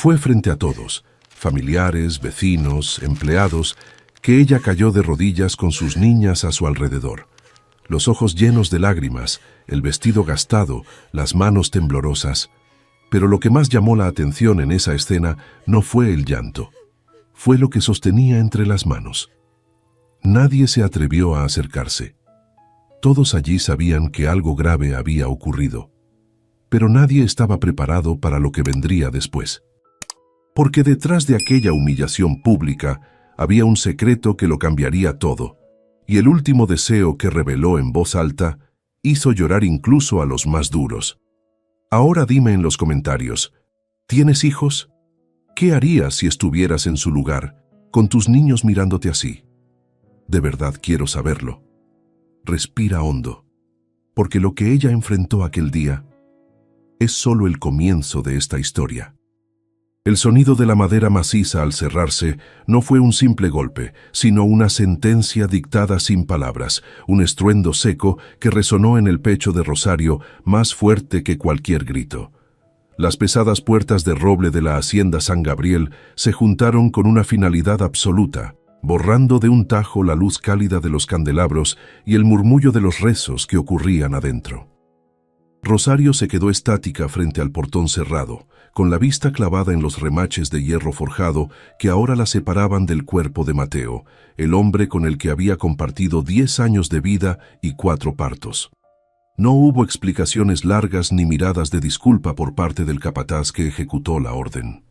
Fue frente a todos, familiares, vecinos, empleados, que ella cayó de rodillas con sus niñas a su alrededor. Los ojos llenos de lágrimas, el vestido gastado, las manos temblorosas. Pero lo que más llamó la atención en esa escena no fue el llanto. Fue lo que sostenía entre las manos. Nadie se atrevió a acercarse. Todos allí sabían que algo grave había ocurrido. Pero nadie estaba preparado para lo que vendría después. Porque detrás de aquella humillación pública había un secreto que lo cambiaría todo, y el último deseo que reveló en voz alta hizo llorar incluso a los más duros. Ahora dime en los comentarios, ¿tienes hijos? ¿Qué harías si estuvieras en su lugar, con tus niños mirándote así? De verdad quiero saberlo. Respira hondo, porque lo que ella enfrentó aquel día es solo el comienzo de esta historia. El sonido de la madera maciza al cerrarse no fue un simple golpe, sino una sentencia dictada sin palabras, un estruendo seco que resonó en el pecho de Rosario más fuerte que cualquier grito. Las pesadas puertas de roble de la hacienda San Gabriel se juntaron con una finalidad absoluta, borrando de un tajo la luz cálida de los candelabros y el murmullo de los rezos que ocurrían adentro. Rosario se quedó estática frente al portón cerrado, con la vista clavada en los remaches de hierro forjado que ahora la separaban del cuerpo de Mateo, el hombre con el que había compartido 10 años de vida y 4 partos. No hubo explicaciones largas ni miradas de disculpa por parte del capataz que ejecutó la orden.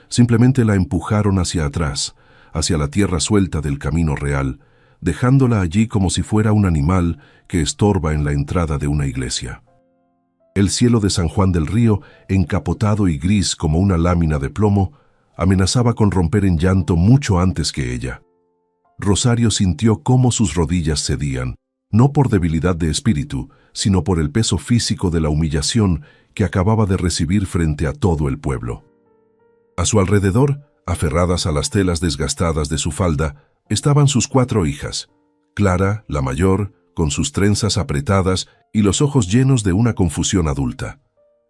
Simplemente la empujaron hacia atrás, hacia la tierra suelta del camino real, dejándola allí como si fuera un animal que estorba en la entrada de una iglesia. El cielo de San Juan del Río, encapotado y gris como una lámina de plomo, amenazaba con romper en llanto mucho antes que ella. Rosario sintió cómo sus rodillas cedían, no por debilidad de espíritu, sino por el peso físico de la humillación que acababa de recibir frente a todo el pueblo. A su alrededor, aferradas a las telas desgastadas de su falda, estaban sus 4 hijas. Clara, la mayor, con sus trenzas apretadas y los ojos llenos de una confusión adulta.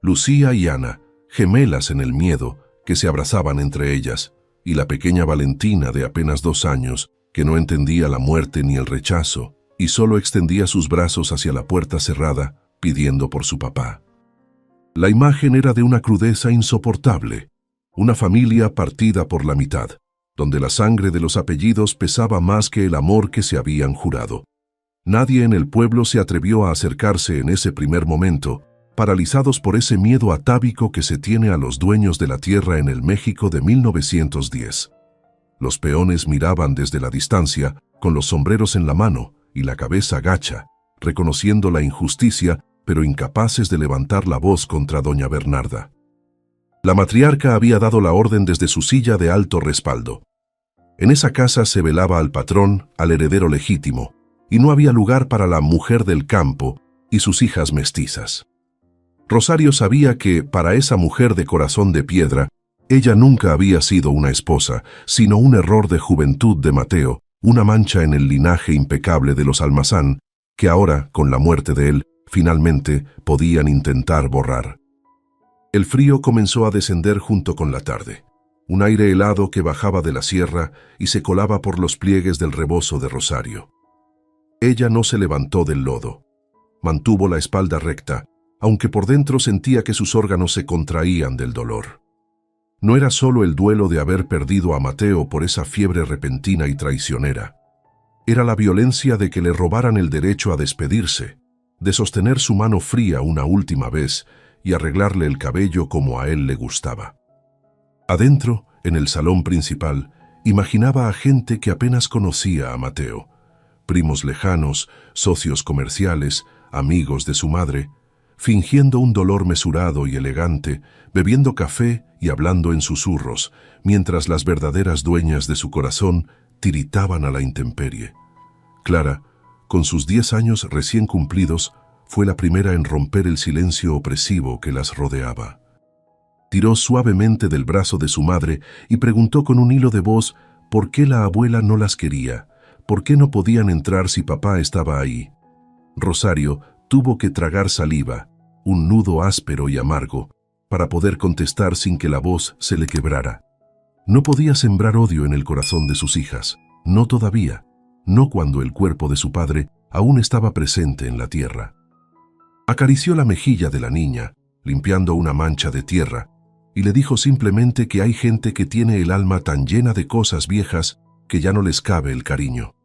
Lucía y Ana, gemelas en el miedo, que se abrazaban entre ellas, y la pequeña Valentina de apenas 2 años, que no entendía la muerte ni el rechazo, y solo extendía sus brazos hacia la puerta cerrada, pidiendo por su papá. La imagen era de una crudeza insoportable, una familia partida por la mitad, donde la sangre de los apellidos pesaba más que el amor que se habían jurado. Nadie en el pueblo se atrevió a acercarse en ese primer momento, paralizados por ese miedo atávico que se tiene a los dueños de la tierra en el México de 1910. Los peones miraban desde la distancia, con los sombreros en la mano y la cabeza gacha, reconociendo la injusticia, pero incapaces de levantar la voz contra doña Bernarda. La matriarca había dado la orden desde su silla de alto respaldo. En esa casa se velaba al patrón, al heredero legítimo, y no había lugar para la mujer del campo y sus hijas mestizas. Rosario sabía que, para esa mujer de corazón de piedra, ella nunca había sido una esposa, sino un error de juventud de Mateo, una mancha en el linaje impecable de los Almazán, que ahora, con la muerte de él, finalmente podían intentar borrar. El frío comenzó a descender junto con la tarde, un aire helado que bajaba de la sierra y se colaba por los pliegues del rebozo de Rosario. Ella no se levantó del lodo. Mantuvo la espalda recta, aunque por dentro sentía que sus órganos se contraían del dolor. No era solo el duelo de haber perdido a Mateo por esa fiebre repentina y traicionera. Era la violencia de que le robaran el derecho a despedirse, de sostener su mano fría una última vez y arreglarle el cabello como a él le gustaba. Adentro, en el salón principal, imaginaba a gente que apenas conocía a Mateo, primos lejanos, socios comerciales, amigos de su madre, fingiendo un dolor mesurado y elegante, bebiendo café y hablando en susurros, mientras las verdaderas dueñas de su corazón tiritaban a la intemperie. Clara, con sus 10 años recién cumplidos, fue la primera en romper el silencio opresivo que las rodeaba. Tiró suavemente del brazo de su madre y preguntó con un hilo de voz por qué la abuela no las quería, por qué no podían entrar si papá estaba ahí. Rosario tuvo que tragar saliva, un nudo áspero y amargo, para poder contestar sin que la voz se le quebrara. No podía sembrar odio en el corazón de sus hijas, no todavía, no cuando el cuerpo de su padre aún estaba presente en la tierra. Acarició la mejilla de la niña, limpiando una mancha de tierra, y le dijo simplemente que hay gente que tiene el alma tan llena de cosas viejas que ya no les cabe el cariño.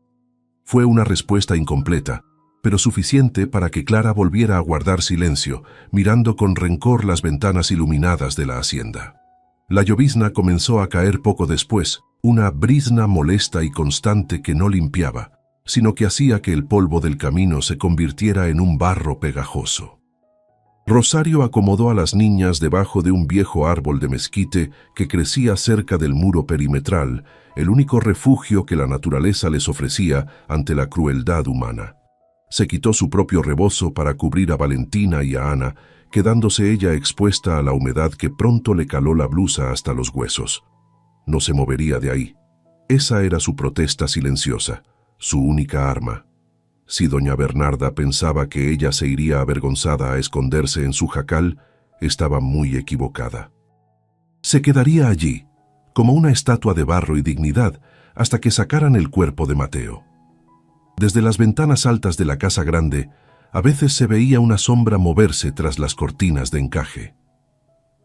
Fue una respuesta incompleta, pero suficiente para que Clara volviera a guardar silencio, mirando con rencor las ventanas iluminadas de la hacienda. La llovizna comenzó a caer poco después, una brizna molesta y constante que no limpiaba, sino que hacía que el polvo del camino se convirtiera en un barro pegajoso. Rosario acomodó a las niñas debajo de un viejo árbol de mezquite que crecía cerca del muro perimetral, el único refugio que la naturaleza les ofrecía ante la crueldad humana. Se quitó su propio rebozo para cubrir a Valentina y a Ana, quedándose ella expuesta a la humedad que pronto le caló la blusa hasta los huesos. No se movería de ahí. Esa era su protesta silenciosa, su única arma. Si doña Bernarda pensaba que ella se iría avergonzada a esconderse en su jacal, estaba muy equivocada. Se quedaría allí, como una estatua de barro y dignidad, hasta que sacaran el cuerpo de Mateo. Desde las ventanas altas de la casa grande, a veces se veía una sombra moverse tras las cortinas de encaje.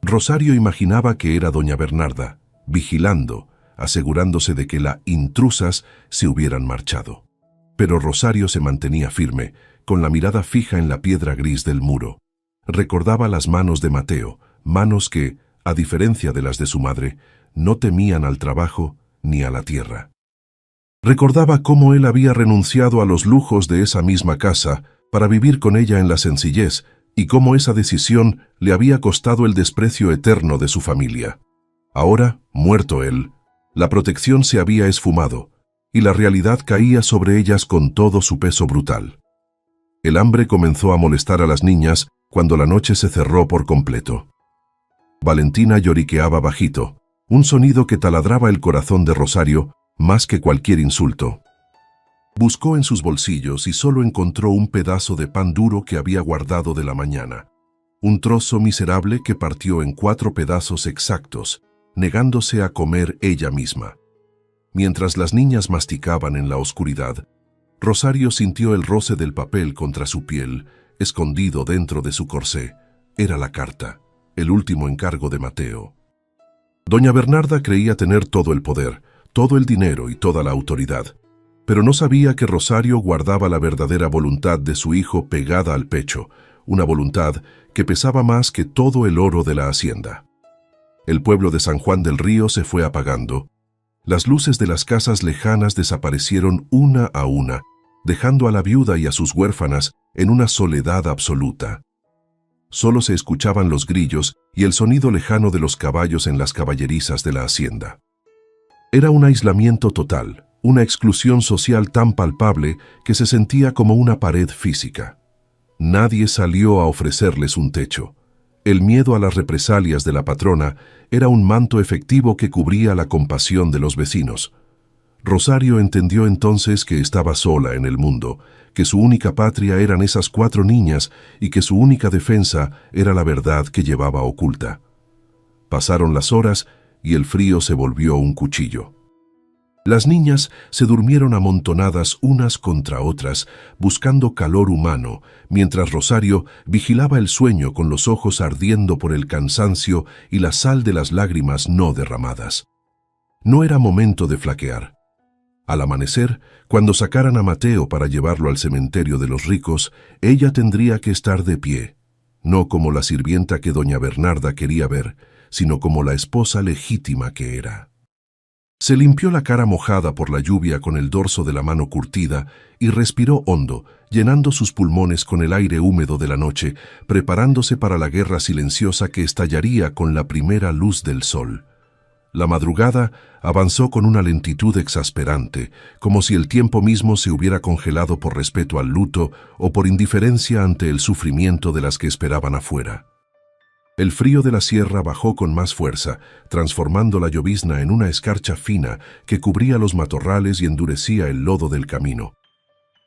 Rosario imaginaba que era doña Bernarda, vigilando, asegurándose de que las intrusas se hubieran marchado. Pero Rosario se mantenía firme, con la mirada fija en la piedra gris del muro. Recordaba las manos de Mateo, manos que, a diferencia de las de su madre, no temían al trabajo ni a la tierra. Recordaba cómo él había renunciado a los lujos de esa misma casa para vivir con ella en la sencillez y cómo esa decisión le había costado el desprecio eterno de su familia. Ahora, muerto él, la protección se había esfumado, y la realidad caía sobre ellas con todo su peso brutal. El hambre comenzó a molestar a las niñas cuando la noche se cerró por completo. Valentina lloriqueaba bajito, un sonido que taladraba el corazón de Rosario más que cualquier insulto. Buscó en sus bolsillos y solo encontró un pedazo de pan duro que había guardado de la mañana, un trozo miserable que partió en 4 pedazos exactos, negándose a comer ella misma. Mientras las niñas masticaban en la oscuridad, Rosario sintió el roce del papel contra su piel, escondido dentro de su corsé. Era la carta, el último encargo de Mateo. Doña Bernarda creía tener todo el poder, todo el dinero y toda la autoridad, pero no sabía que Rosario guardaba la verdadera voluntad de su hijo pegada al pecho, una voluntad que pesaba más que todo el oro de la hacienda. El pueblo de San Juan del Río se fue apagando. Las luces de las casas lejanas desaparecieron una a una, dejando a la viuda y a sus huérfanas en una soledad absoluta. Solo se escuchaban los grillos y el sonido lejano de los caballos en las caballerizas de la hacienda. Era un aislamiento total, una exclusión social tan palpable que se sentía como una pared física. Nadie salió a ofrecerles un techo. El miedo a las represalias de la patrona era un manto efectivo que cubría la compasión de los vecinos. Rosario entendió entonces que estaba sola en el mundo, que su única patria eran esas 4 niñas y que su única defensa era la verdad que llevaba oculta. Pasaron las horas y el frío se volvió un cuchillo. Las niñas se durmieron amontonadas unas contra otras, buscando calor humano, mientras Rosario vigilaba el sueño con los ojos ardiendo por el cansancio y la sal de las lágrimas no derramadas. No era momento de flaquear. Al amanecer, cuando sacaran a Mateo para llevarlo al cementerio de los ricos, ella tendría que estar de pie, no como la sirvienta que doña Bernarda quería ver, sino como la esposa legítima que era. Se limpió la cara mojada por la lluvia con el dorso de la mano curtida y respiró hondo, llenando sus pulmones con el aire húmedo de la noche, preparándose para la guerra silenciosa que estallaría con la primera luz del sol. La madrugada avanzó con una lentitud exasperante, como si el tiempo mismo se hubiera congelado por respeto al luto o por indiferencia ante el sufrimiento de las que esperaban afuera. El frío de la sierra bajó con más fuerza, transformando la llovizna en una escarcha fina que cubría los matorrales y endurecía el lodo del camino.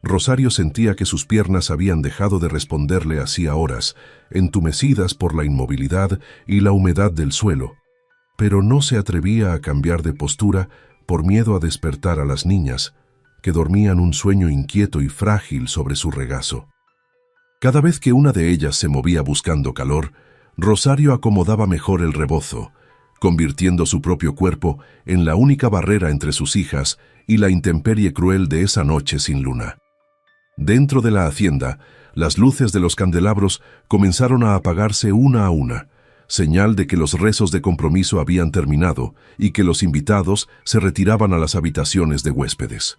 Rosario sentía que sus piernas habían dejado de responderle hacía horas, entumecidas por la inmovilidad y la humedad del suelo, pero no se atrevía a cambiar de postura por miedo a despertar a las niñas, que dormían un sueño inquieto y frágil sobre su regazo. Cada vez que una de ellas se movía buscando calor, Rosario acomodaba mejor el rebozo, convirtiendo su propio cuerpo en la única barrera entre sus hijas y la intemperie cruel de esa noche sin luna. Dentro de la hacienda, las luces de los candelabros comenzaron a apagarse una a una, señal de que los rezos de compromiso habían terminado y que los invitados se retiraban a las habitaciones de huéspedes.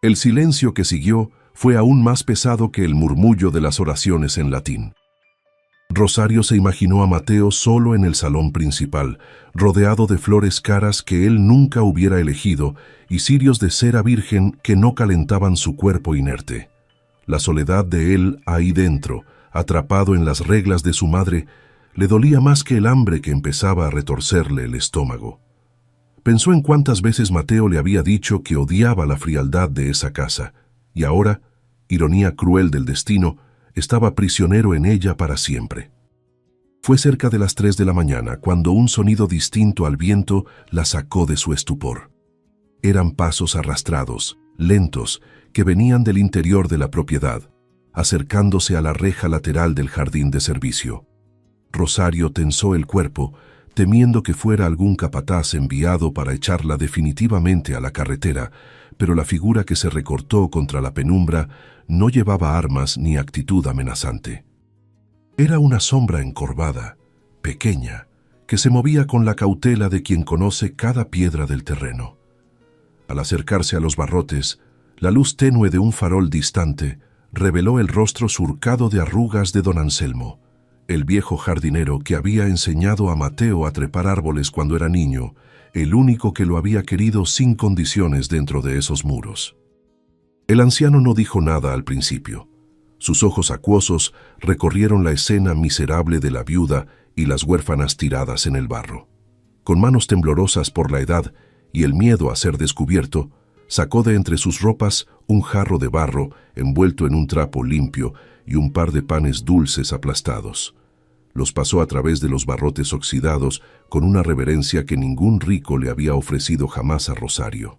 El silencio que siguió fue aún más pesado que el murmullo de las oraciones en latín. Rosario se imaginó a Mateo solo en el salón principal, rodeado de flores caras que él nunca hubiera elegido y cirios de cera virgen que no calentaban su cuerpo inerte. La soledad de él ahí dentro, atrapado en las reglas de su madre, le dolía más que el hambre que empezaba a retorcerle el estómago. Pensó en cuántas veces Mateo le había dicho que odiaba la frialdad de esa casa, y ahora, ironía cruel del destino, estaba prisionero en ella para siempre. Fue cerca de las 3 de la mañana cuando un sonido distinto al viento la sacó de su estupor. Eran pasos arrastrados, lentos, que venían del interior de la propiedad, acercándose a la reja lateral del jardín de servicio. Rosario tensó el cuerpo, temiendo que fuera algún capataz enviado para echarla definitivamente a la carretera, pero la figura que se recortó contra la penumbra no llevaba armas ni actitud amenazante. Era una sombra encorvada, pequeña, que se movía con la cautela de quien conoce cada piedra del terreno. Al acercarse a los barrotes, la luz tenue de un farol distante reveló el rostro surcado de arrugas de don Anselmo, el viejo jardinero que había enseñado a Mateo a trepar árboles cuando era niño, el único que lo había querido sin condiciones dentro de esos muros. El anciano no dijo nada al principio. Sus ojos acuosos recorrieron la escena miserable de la viuda y las huérfanas tiradas en el barro. Con manos temblorosas por la edad y el miedo a ser descubierto, sacó de entre sus ropas un jarro de barro envuelto en un trapo limpio y un par de panes dulces aplastados. Los pasó a través de los barrotes oxidados con una reverencia que ningún rico le había ofrecido jamás a Rosario.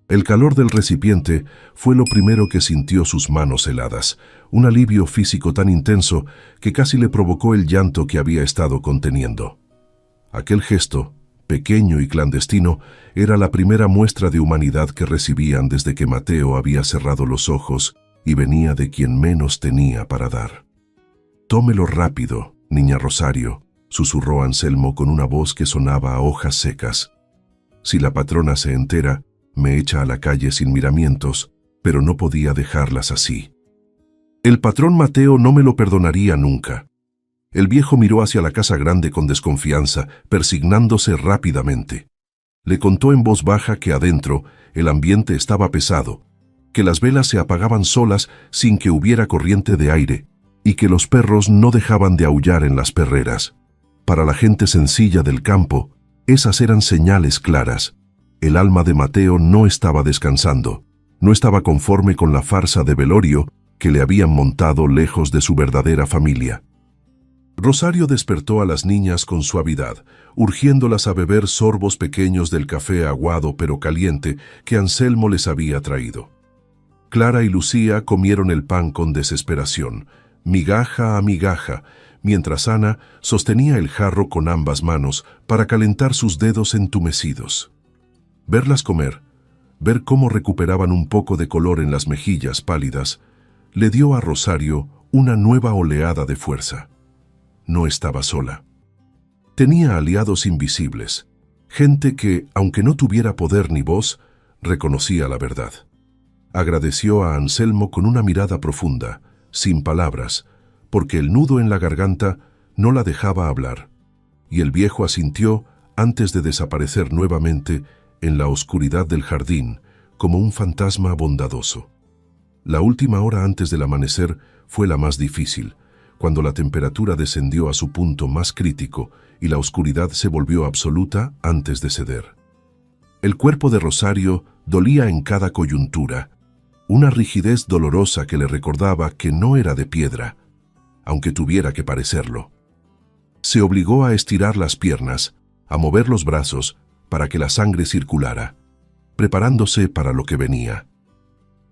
El calor del recipiente fue lo primero que sintió sus manos heladas, un alivio físico tan intenso que casi le provocó el llanto que había estado conteniendo. Aquel gesto, pequeño y clandestino, era la primera muestra de humanidad que recibían desde que Mateo había cerrado los ojos y venía de quien menos tenía para dar. «Tómelo rápido, niña Rosario», susurró Anselmo con una voz que sonaba a hojas secas. «Si la patrona se entera, me echa a la calle sin miramientos, pero no podía dejarlas así». El patrón Mateo no me lo perdonaría nunca. El viejo miró hacia la casa grande con desconfianza, persignándose rápidamente. Le contó en voz baja que adentro el ambiente estaba pesado, que las velas se apagaban solas sin que hubiera corriente de aire, y que los perros no dejaban de aullar en las perreras. Para la gente sencilla del campo, esas eran señales claras. El alma de Mateo no estaba descansando, no estaba conforme con la farsa de velorio que le habían montado lejos de su verdadera familia. Rosario despertó a las niñas con suavidad, urgiéndolas a beber sorbos pequeños del café aguado pero caliente que Anselmo les había traído. Clara y Lucía comieron el pan con desesperación, migaja a migaja, mientras Ana sostenía el jarro con ambas manos para calentar sus dedos entumecidos. Verlas comer, ver cómo recuperaban un poco de color en las mejillas pálidas, le dio a Rosario una nueva oleada de fuerza. No estaba sola. Tenía aliados invisibles, gente que, aunque no tuviera poder ni voz, reconocía la verdad. Agradeció a Anselmo con una mirada profunda, sin palabras, porque el nudo en la garganta no la dejaba hablar, y el viejo asintió antes de desaparecer nuevamente en la oscuridad del jardín como un fantasma bondadoso. La última hora antes del amanecer fue la más difícil, cuando la temperatura descendió a su punto más crítico y la oscuridad se volvió absoluta antes de ceder. El cuerpo de Rosario dolía en cada coyuntura, una rigidez dolorosa que le recordaba que no era de piedra, aunque tuviera que parecerlo. Se obligó a estirar las piernas, a mover los brazos para que la sangre circulara, preparándose para lo que venía.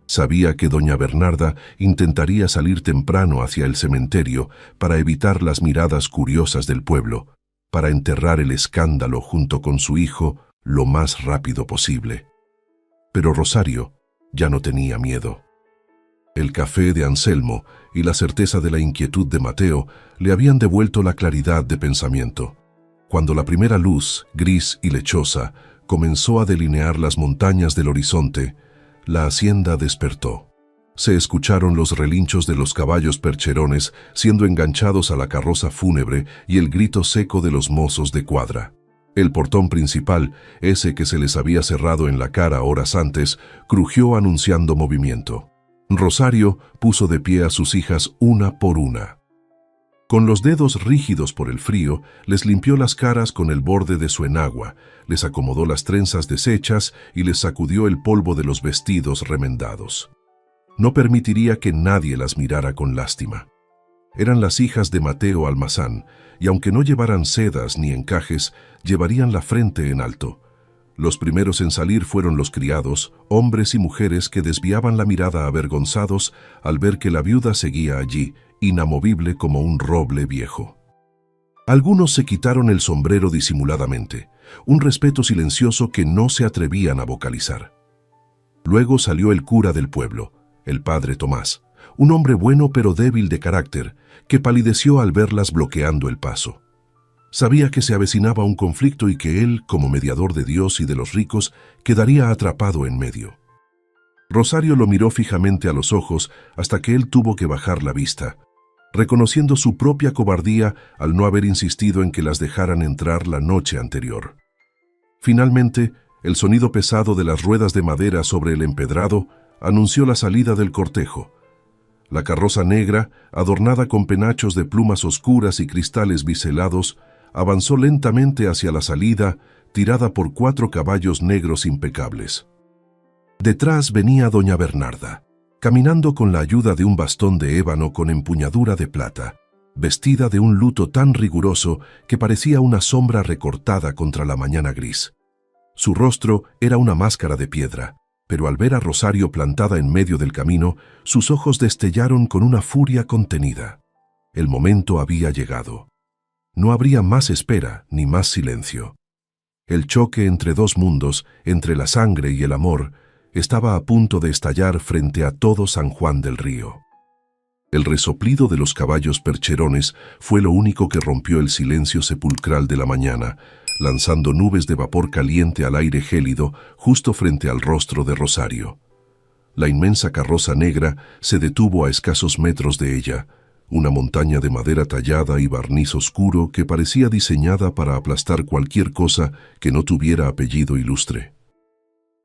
Sabía que doña Bernarda intentaría salir temprano hacia el cementerio para evitar las miradas curiosas del pueblo, para enterrar el escándalo junto con su hijo lo más rápido posible. Pero Rosario ya no tenía miedo. El café de Anselmo y la certeza de la inquietud de Mateo le habían devuelto la claridad de pensamiento. Cuando la primera luz, gris y lechosa, comenzó a delinear las montañas del horizonte, la hacienda despertó. Se escucharon los relinchos de los caballos percherones siendo enganchados a la carroza fúnebre y el grito seco de los mozos de cuadra. El portón principal, ese que se les había cerrado en la cara horas antes, crujió anunciando movimiento. Rosario puso de pie a sus hijas una por una. Con los dedos rígidos por el frío, les limpió las caras con el borde de su enagua, les acomodó las trenzas deshechas y les sacudió el polvo de los vestidos remendados. No permitiría que nadie las mirara con lástima. Eran las hijas de Mateo Almazán, y aunque no llevaran sedas ni encajes, llevarían la frente en alto. Los primeros en salir fueron los criados, hombres y mujeres que desviaban la mirada avergonzados al ver que la viuda seguía allí, inamovible como un roble viejo. Algunos se quitaron el sombrero disimuladamente, un respeto silencioso que no se atrevían a vocalizar. Luego salió el cura del pueblo, el padre Tomás, un hombre bueno pero débil de carácter, que palideció al verlas bloqueando el paso. Sabía que se avecinaba un conflicto y que él, como mediador de Dios y de los ricos, quedaría atrapado en medio. Rosario lo miró fijamente a los ojos hasta que él tuvo que bajar la vista, reconociendo su propia cobardía al no haber insistido en que las dejaran entrar la noche anterior. Finalmente, el sonido pesado de las ruedas de madera sobre el empedrado anunció la salida del cortejo. La carroza negra, adornada con penachos de plumas oscuras y cristales biselados, avanzó lentamente hacia la salida, tirada por 4 caballos negros impecables. Detrás venía doña Bernarda, caminando con la ayuda de un bastón de ébano con empuñadura de plata, vestida de un luto tan riguroso que parecía una sombra recortada contra la mañana gris. Su rostro era una máscara de piedra, pero al ver a Rosario plantada en medio del camino, sus ojos destellaron con una furia contenida. El momento había llegado. No habría más espera ni más silencio. El choque entre dos mundos, entre la sangre y el amor, estaba a punto de estallar frente a todo San Juan del Río. El resoplido de los caballos percherones fue lo único que rompió el silencio sepulcral de la mañana, lanzando nubes de vapor caliente al aire gélido justo frente al rostro de Rosario. La inmensa carroza negra se detuvo a escasos metros de ella, una montaña de madera tallada y barniz oscuro que parecía diseñada para aplastar cualquier cosa que no tuviera apellido ilustre.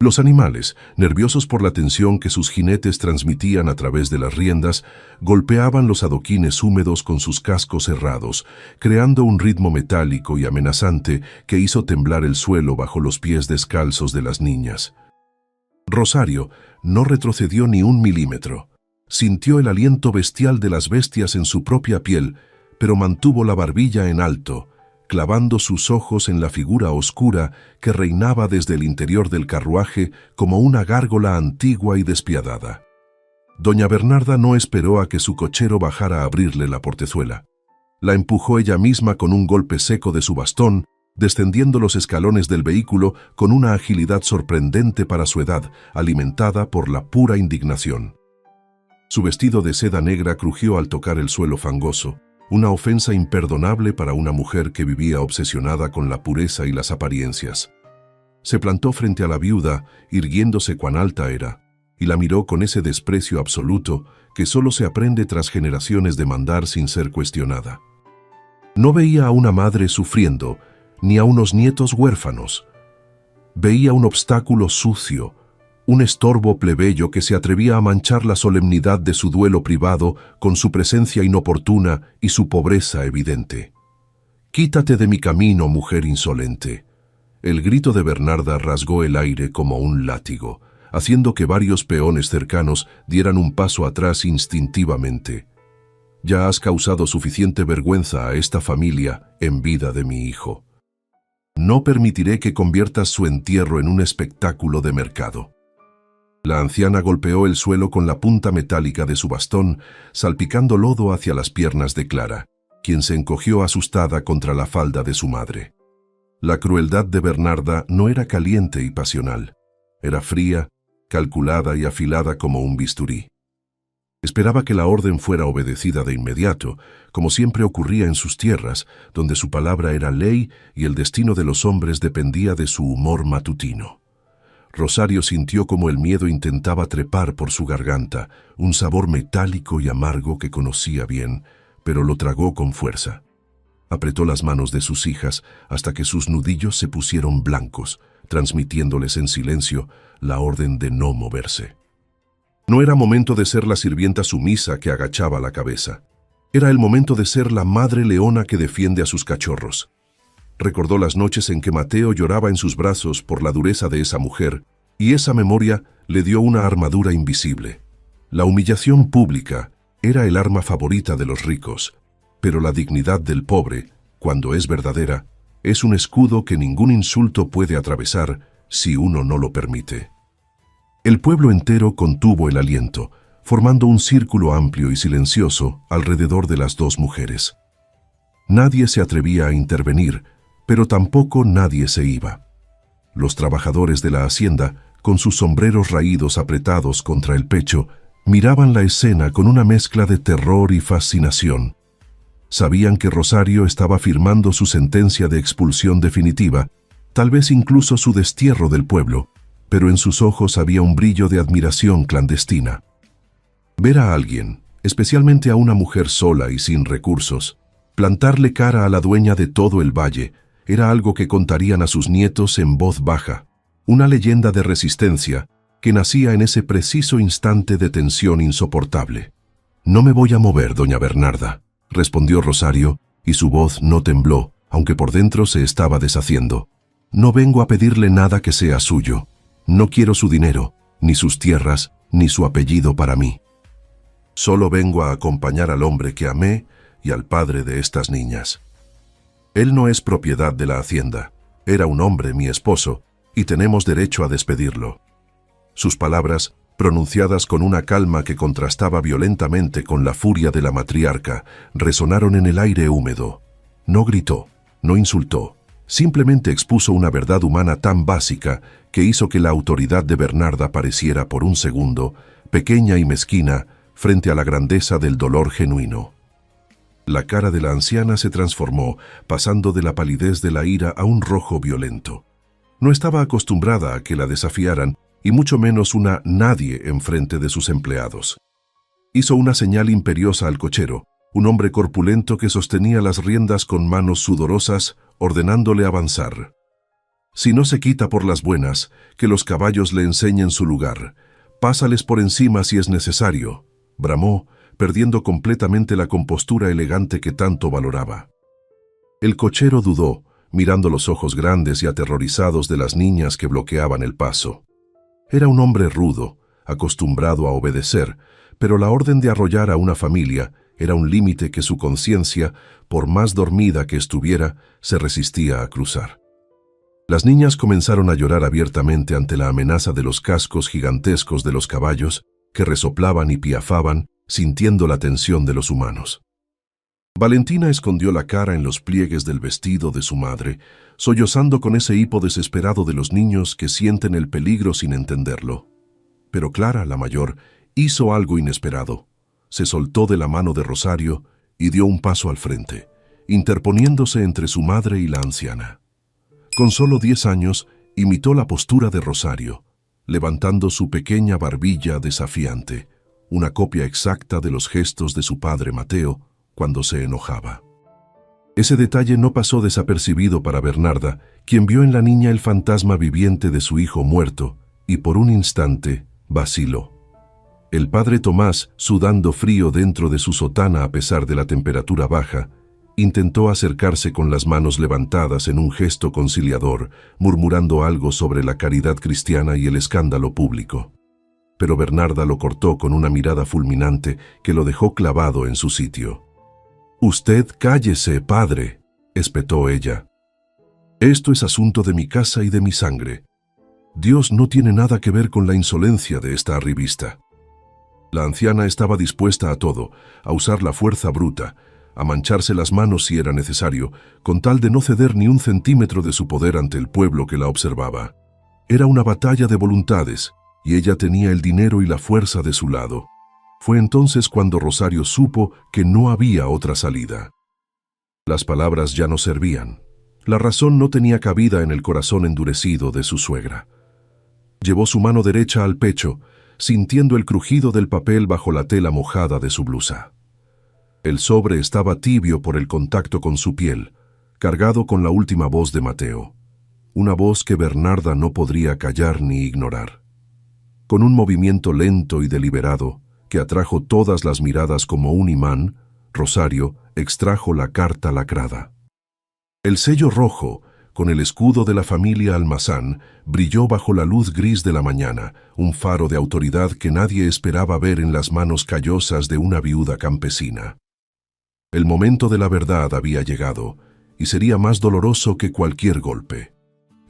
Los animales, nerviosos por la tensión que sus jinetes transmitían a través de las riendas, golpeaban los adoquines húmedos con sus cascos cerrados, creando un ritmo metálico y amenazante que hizo temblar el suelo bajo los pies descalzos de las niñas. Rosario no retrocedió ni un milímetro. Sintió el aliento bestial de las bestias en su propia piel, pero mantuvo la barbilla en alto, clavando sus ojos en la figura oscura que reinaba desde el interior del carruaje como una gárgola antigua y despiadada. Doña Bernarda no esperó a que su cochero bajara a abrirle la portezuela. La empujó ella misma con un golpe seco de su bastón, descendiendo los escalones del vehículo con una agilidad sorprendente para su edad, alimentada por la pura indignación. Su vestido de seda negra crujió al tocar el suelo fangoso, una ofensa imperdonable para una mujer que vivía obsesionada con la pureza y las apariencias. Se plantó frente a la viuda, irguiéndose cuán alta era, y la miró con ese desprecio absoluto que solo se aprende tras generaciones de mandar sin ser cuestionada. No veía a una madre sufriendo, ni a unos nietos huérfanos. Veía un obstáculo sucio, un estorbo plebeyo que se atrevía a manchar la solemnidad de su duelo privado con su presencia inoportuna y su pobreza evidente. «Quítate de mi camino, mujer insolente». El grito de Bernarda rasgó el aire como un látigo, haciendo que varios peones cercanos dieran un paso atrás instintivamente. Ya has causado suficiente vergüenza a esta familia en vida de mi hijo. No permitiré que conviertas su entierro en un espectáculo de mercado. La anciana golpeó el suelo con la punta metálica de su bastón, salpicando lodo hacia las piernas de Clara, quien se encogió asustada contra la falda de su madre. La crueldad de Bernarda no era caliente y pasional. Era fría, calculada y afilada como un bisturí. Esperaba que la orden fuera obedecida de inmediato, como siempre ocurría en sus tierras, donde su palabra era ley y el destino de los hombres dependía de su humor matutino. Rosario sintió como el miedo intentaba trepar por su garganta, un sabor metálico y amargo que conocía bien, pero lo tragó con fuerza. Apretó las manos de sus hijas hasta que sus nudillos se pusieron blancos, transmitiéndoles en silencio la orden de no moverse. No era momento de ser la sirvienta sumisa que agachaba la cabeza. Era el momento de ser la madre leona que defiende a sus cachorros. Recordó las noches en que Mateo lloraba en sus brazos por la dureza de esa mujer, y esa memoria le dio una armadura invisible. La humillación pública era el arma favorita de los ricos, pero la dignidad del pobre, cuando es verdadera, es un escudo que ningún insulto puede atravesar si uno no lo permite. El pueblo entero contuvo el aliento, formando un círculo amplio y silencioso alrededor de las dos mujeres. Nadie se atrevía a intervenir, pero tampoco nadie se iba. Los trabajadores de la hacienda, con sus sombreros raídos apretados contra el pecho, miraban la escena con una mezcla de terror y fascinación. Sabían que Rosario estaba firmando su sentencia de expulsión definitiva, tal vez incluso su destierro del pueblo, pero en sus ojos había un brillo de admiración clandestina. Ver a alguien, especialmente a una mujer sola y sin recursos, plantarle cara a la dueña de todo el valle, era algo que contarían a sus nietos en voz baja, una leyenda de resistencia que nacía en ese preciso instante de tensión insoportable. «No me voy a mover, doña Bernarda», respondió Rosario, y su voz no tembló, aunque por dentro se estaba deshaciendo. «No vengo a pedirle nada que sea suyo. No quiero su dinero, ni sus tierras, ni su apellido para mí. Solo vengo a acompañar al hombre que amé y al padre de estas niñas. Él no es propiedad de la hacienda. Era un hombre, mi esposo, y tenemos derecho a despedirlo». Sus palabras, pronunciadas con una calma que contrastaba violentamente con la furia de la matriarca, resonaron en el aire húmedo. No gritó, no insultó, simplemente expuso una verdad humana tan básica que hizo que la autoridad de Bernarda pareciera por un segundo, pequeña y mezquina, frente a la grandeza del dolor genuino. La cara de la anciana se transformó, pasando de la palidez de la ira a un rojo violento. No estaba acostumbrada a que la desafiaran, y mucho menos una nadie enfrente de sus empleados. Hizo una señal imperiosa al cochero, un hombre corpulento que sostenía las riendas con manos sudorosas, ordenándole avanzar. «Si no se quita por las buenas, que los caballos le enseñen su lugar. Pásales por encima si es necesario», bramó, perdiendo completamente la compostura elegante que tanto valoraba. El cochero dudó, mirando los ojos grandes y aterrorizados de las niñas que bloqueaban el paso. Era un hombre rudo, acostumbrado a obedecer, pero la orden de arrollar a una familia era un límite que su conciencia, por más dormida que estuviera, se resistía a cruzar. Las niñas comenzaron a llorar abiertamente ante la amenaza de los cascos gigantescos de los caballos, que resoplaban y piafaban, sintiendo la tensión de los humanos. Valentina escondió la cara en los pliegues del vestido de su madre, sollozando con ese hipo desesperado de los niños que sienten el peligro sin entenderlo. Pero Clara, la mayor, hizo algo inesperado. Se soltó de la mano de Rosario y dio un paso al frente, interponiéndose entre su madre y la anciana. Con solo 10 años, imitó la postura de Rosario, levantando su pequeña barbilla desafiante, una copia exacta de los gestos de su padre Mateo cuando se enojaba. Ese detalle no pasó desapercibido para Bernarda, quien vio en la niña el fantasma viviente de su hijo muerto, y por un instante vaciló. El padre Tomás, sudando frío dentro de su sotana a pesar de la temperatura baja, Intentó acercarse con las manos levantadas en un gesto conciliador, murmurando algo sobre la caridad cristiana y el escándalo público. Pero Bernarda lo cortó con una mirada fulminante que lo dejó clavado en su sitio. «Usted cállese, padre», espetó ella. «Esto es asunto de mi casa y de mi sangre. Dios no tiene nada que ver con la insolencia de esta arribista». La anciana estaba dispuesta a todo, a usar la fuerza bruta, a mancharse las manos si era necesario, con tal de no ceder ni un centímetro de su poder ante el pueblo que la observaba. Era una batalla de voluntades, y ella tenía el dinero y la fuerza de su lado. Fue entonces cuando Rosario supo que no había otra salida. Las palabras ya no servían. La razón no tenía cabida en el corazón endurecido de su suegra. Llevó su mano derecha al pecho, sintiendo el crujido del papel bajo la tela mojada de su blusa. El sobre estaba tibio por el contacto con su piel, cargado con la última voz de Mateo. Una voz que Bernarda no podría callar ni ignorar. Con un movimiento lento y deliberado, que atrajo todas las miradas como un imán, Rosario extrajo la carta lacrada. El sello rojo, con el escudo de la familia Almazán, brilló bajo la luz gris de la mañana, un faro de autoridad que nadie esperaba ver en las manos callosas de una viuda campesina. El momento de la verdad había llegado, y sería más doloroso que cualquier golpe.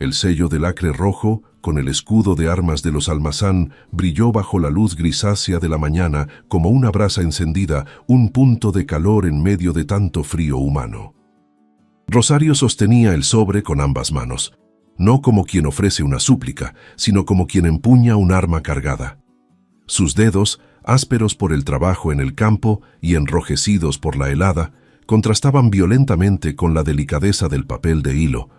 El sello de lacre rojo, con el escudo de armas de los Almazán, brilló bajo la luz grisácea de la mañana como una brasa encendida, un punto de calor en medio de tanto frío humano. Rosario sostenía el sobre con ambas manos, no como quien ofrece una súplica, sino como quien empuña un arma cargada. Sus dedos, ásperos por el trabajo en el campo y enrojecidos por la helada, contrastaban violentamente con la delicadeza del papel de hilo,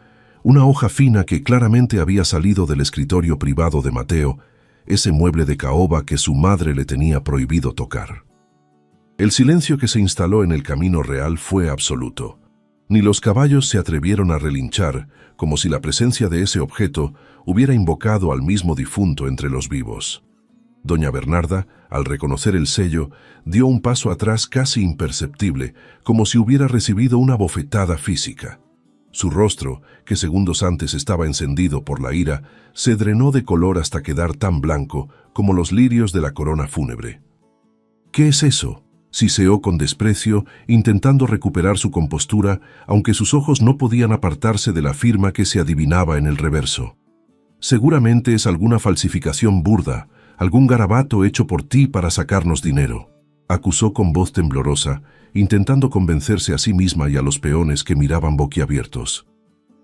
una hoja fina que claramente había salido del escritorio privado de Mateo, ese mueble de caoba que su madre le tenía prohibido tocar. El silencio que se instaló en el camino real fue absoluto. Ni los caballos se atrevieron a relinchar, como si la presencia de ese objeto hubiera invocado al mismo difunto entre los vivos. Doña Bernarda, al reconocer el sello, dio un paso atrás casi imperceptible, como si hubiera recibido una bofetada física. Su rostro, que segundos antes estaba encendido por la ira, se drenó de color hasta quedar tan blanco como los lirios de la corona fúnebre. «¿Qué es eso?», siseó con desprecio, intentando recuperar su compostura, aunque sus ojos no podían apartarse de la firma que se adivinaba en el reverso. «Seguramente es alguna falsificación burda, algún garabato hecho por ti para sacarnos dinero», acusó con voz temblorosa, intentando convencerse a sí misma y a los peones que miraban boquiabiertos.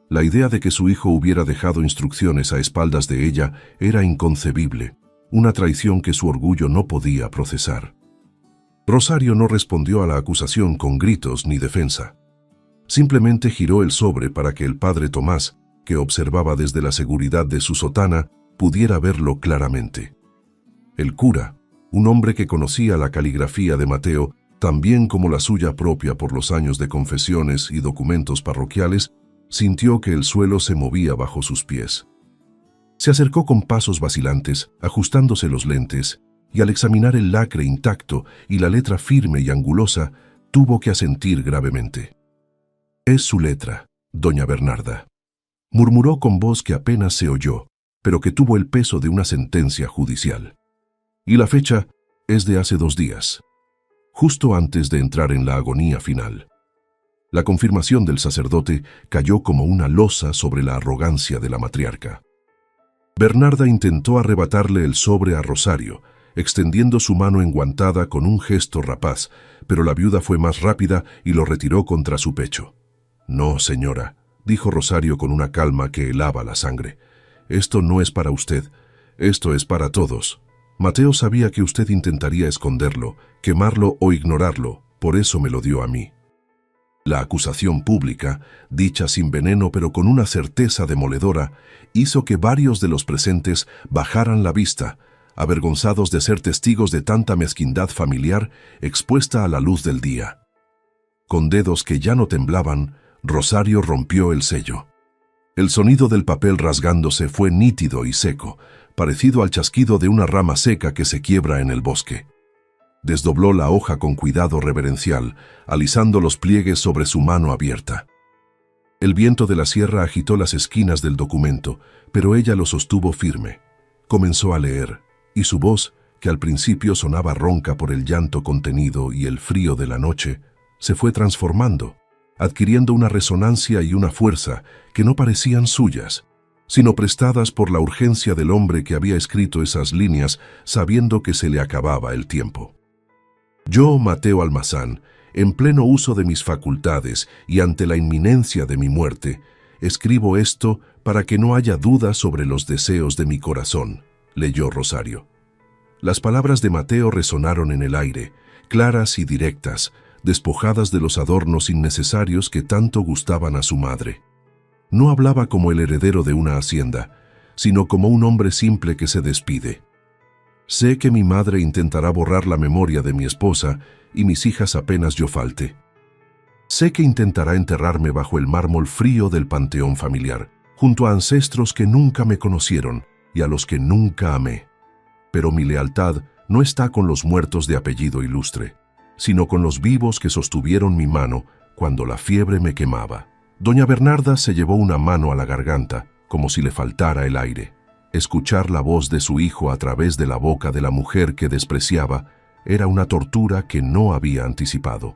La idea de que su hijo hubiera dejado instrucciones a espaldas de ella era inconcebible, una traición que su orgullo no podía procesar. Rosario no respondió a la acusación con gritos ni defensa. Simplemente giró el sobre para que el padre Tomás, que observaba desde la seguridad de su sotana, pudiera verlo claramente. El cura, un hombre que conocía la caligrafía de Mateo, tan bien como la suya propia por los años de confesiones y documentos parroquiales, sintió que el suelo se movía bajo sus pies. Se acercó con pasos vacilantes, ajustándose los lentes, y al examinar el lacre intacto y la letra firme y angulosa, tuvo que asentir gravemente. «Es su letra, doña Bernarda», murmuró con voz que apenas se oyó, pero que tuvo el peso de una sentencia judicial. «Y la fecha es de hace 2 días, justo antes de entrar en la agonía final». La confirmación del sacerdote cayó como una losa sobre la arrogancia de la matriarca. Bernarda intentó arrebatarle el sobre a Rosario, extendiendo su mano enguantada con un gesto rapaz, pero la viuda fue más rápida y lo retiró contra su pecho. «No, señora», dijo Rosario con una calma que helaba la sangre. «Esto no es para usted, esto es para todos. Mateo sabía que usted intentaría esconderlo, quemarlo o ignorarlo, por eso me lo dio a mí». La acusación pública, dicha sin veneno pero con una certeza demoledora, hizo que varios de los presentes bajaran la vista, avergonzados de ser testigos de tanta mezquindad familiar expuesta a la luz del día. Con dedos que ya no temblaban, Rosario rompió el sello. El sonido del papel rasgándose fue nítido y seco, parecido al chasquido de una rama seca que se quiebra en el bosque. Desdobló la hoja con cuidado reverencial, alisando los pliegues sobre su mano abierta. El viento de la sierra agitó las esquinas del documento, pero ella lo sostuvo firme. Comenzó a leer, y su voz, que al principio sonaba ronca por el llanto contenido y el frío de la noche, se fue transformando, adquiriendo una resonancia y una fuerza que no parecían suyas, sino prestadas por la urgencia del hombre que había escrito esas líneas sabiendo que se le acababa el tiempo. Yo, Mateo Almazán, en pleno uso de mis facultades y ante la inminencia de mi muerte, escribo esto para que no haya duda sobre los deseos de mi corazón, leyó Rosario. Las palabras de Mateo resonaron en el aire, claras y directas, despojadas de los adornos innecesarios que tanto gustaban a su madre. No hablaba como el heredero de una hacienda, sino como un hombre simple que se despide. Sé que mi madre intentará borrar la memoria de mi esposa y mis hijas apenas yo falte. Sé que intentará enterrarme bajo el mármol frío del panteón familiar, junto a ancestros que nunca me conocieron y a los que nunca amé. Pero mi lealtad no está con los muertos de apellido ilustre, sino con los vivos que sostuvieron mi mano cuando la fiebre me quemaba. Doña Bernarda se llevó una mano a la garganta, como si le faltara el aire. Escuchar la voz de su hijo a través de la boca de la mujer que despreciaba era una tortura que no había anticipado.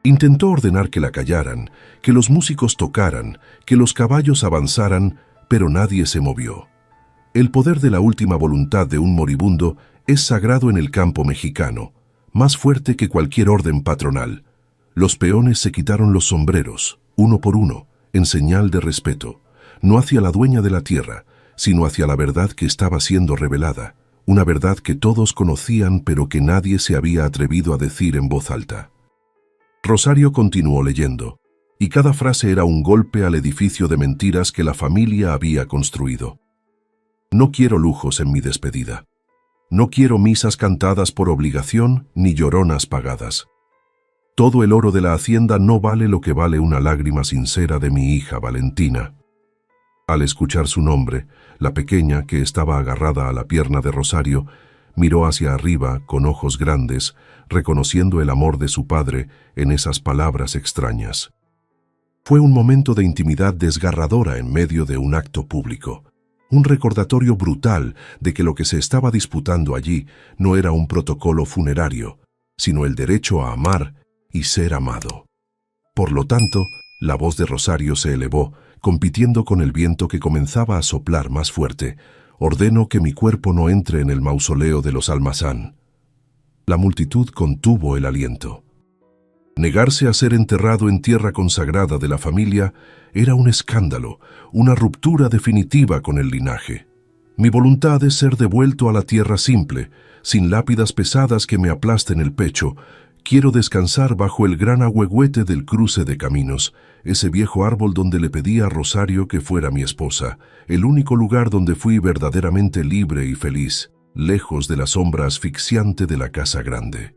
Intentó ordenar que la callaran, que los músicos tocaran, que los caballos avanzaran, pero nadie se movió. El poder de la última voluntad de un moribundo es sagrado en el campo mexicano, más fuerte que cualquier orden patronal. Los peones se quitaron los sombreros, uno por uno, en señal de respeto, no hacia la dueña de la tierra, sino hacia la verdad que estaba siendo revelada, una verdad que todos conocían pero que nadie se había atrevido a decir en voz alta. Rosario continuó leyendo, y cada frase era un golpe al edificio de mentiras que la familia había construido. No quiero lujos en mi despedida. No quiero misas cantadas por obligación ni lloronas pagadas. Todo el oro de la hacienda no vale lo que vale una lágrima sincera de mi hija Valentina. Al escuchar su nombre, la pequeña, que estaba agarrada a la pierna de Rosario, miró hacia arriba con ojos grandes, reconociendo el amor de su padre en esas palabras extrañas. Fue un momento de intimidad desgarradora en medio de un acto público, un recordatorio brutal de que lo que se estaba disputando allí no era un protocolo funerario, sino el derecho a amar y ser amado. Por lo tanto, la voz de Rosario se elevó, compitiendo con el viento que comenzaba a soplar más fuerte. Ordeno que mi cuerpo no entre en el mausoleo de los Almazán. La multitud contuvo el aliento. Negarse a ser enterrado en tierra consagrada de la familia era un escándalo, una ruptura definitiva con el linaje. Mi voluntad es ser devuelto a la tierra simple, sin lápidas pesadas que me aplasten el pecho. Quiero descansar bajo el gran ahuehuete del cruce de caminos, ese viejo árbol donde le pedí a Rosario que fuera mi esposa, el único lugar donde fui verdaderamente libre y feliz, lejos de la sombra asfixiante de la casa grande.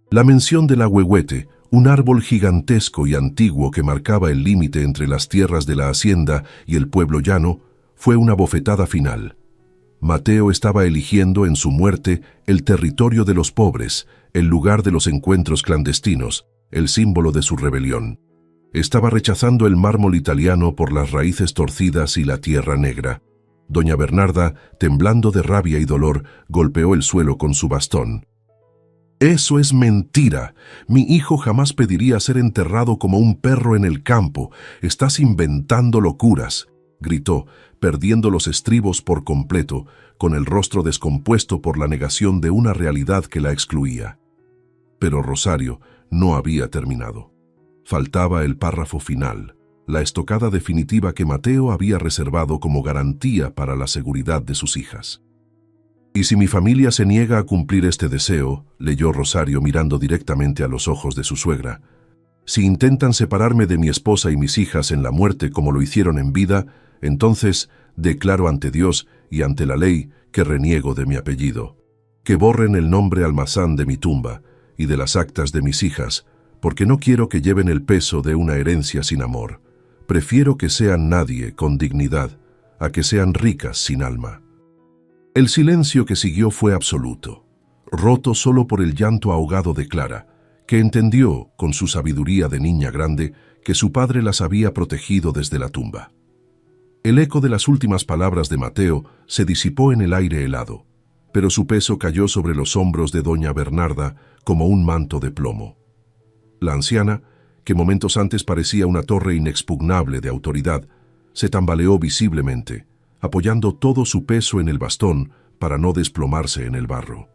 La mención del ahuehuete, un árbol gigantesco y antiguo que marcaba el límite entre las tierras de la hacienda y el pueblo llano, fue una bofetada final. Mateo estaba eligiendo en su muerte el territorio de los pobres, el lugar de los encuentros clandestinos, el símbolo de su rebelión. Estaba rechazando el mármol italiano por las raíces torcidas y la tierra negra. Doña Bernarda, temblando de rabia y dolor, golpeó el suelo con su bastón. «Eso es mentira. Mi hijo jamás pediría ser enterrado como un perro en el campo. Estás inventando locuras», gritó, perdiendo los estribos por completo, con el rostro descompuesto por la negación de una realidad que la excluía. Pero Rosario no había terminado. Faltaba el párrafo final, la estocada definitiva que Mateo había reservado como garantía para la seguridad de sus hijas. «Y si mi familia se niega a cumplir este deseo», leyó Rosario mirando directamente a los ojos de su suegra, «si intentan separarme de mi esposa y mis hijas en la muerte como lo hicieron en vida, entonces declaro ante Dios y ante la ley que reniego de mi apellido. Que borren el nombre Almazán de mi tumba y de las actas de mis hijas, porque no quiero que lleven el peso de una herencia sin amor. Prefiero que sean nadie con dignidad a que sean ricas sin alma». El silencio que siguió fue absoluto. roto solo por el llanto ahogado de Clara, que entendió, con su sabiduría de niña grande, que su padre las había protegido desde la tumba. El eco de las últimas palabras de Mateo se disipó en el aire helado, pero su peso cayó sobre los hombros de doña Bernarda como un manto de plomo. La anciana, que momentos antes parecía una torre inexpugnable de autoridad, se tambaleó visiblemente, apoyando todo su peso en el bastón para no desplomarse en el barro.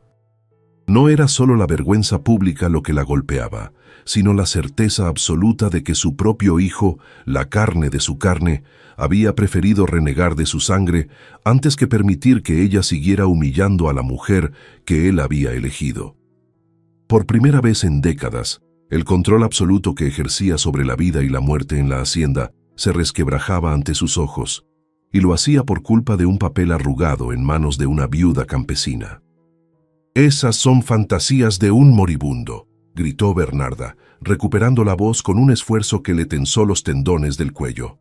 No era solo la vergüenza pública lo que la golpeaba, sino la certeza absoluta de que su propio hijo, la carne de su carne, había preferido renegar de su sangre antes que permitir que ella siguiera humillando a la mujer que él había elegido. Por primera vez en décadas, el control absoluto que ejercía sobre la vida y la muerte en la hacienda se resquebrajaba ante sus ojos, y lo hacía por culpa de un papel arrugado en manos de una viuda campesina. «Esas son fantasías de un moribundo», gritó Bernarda, recuperando la voz con un esfuerzo que le tensó los tendones del cuello.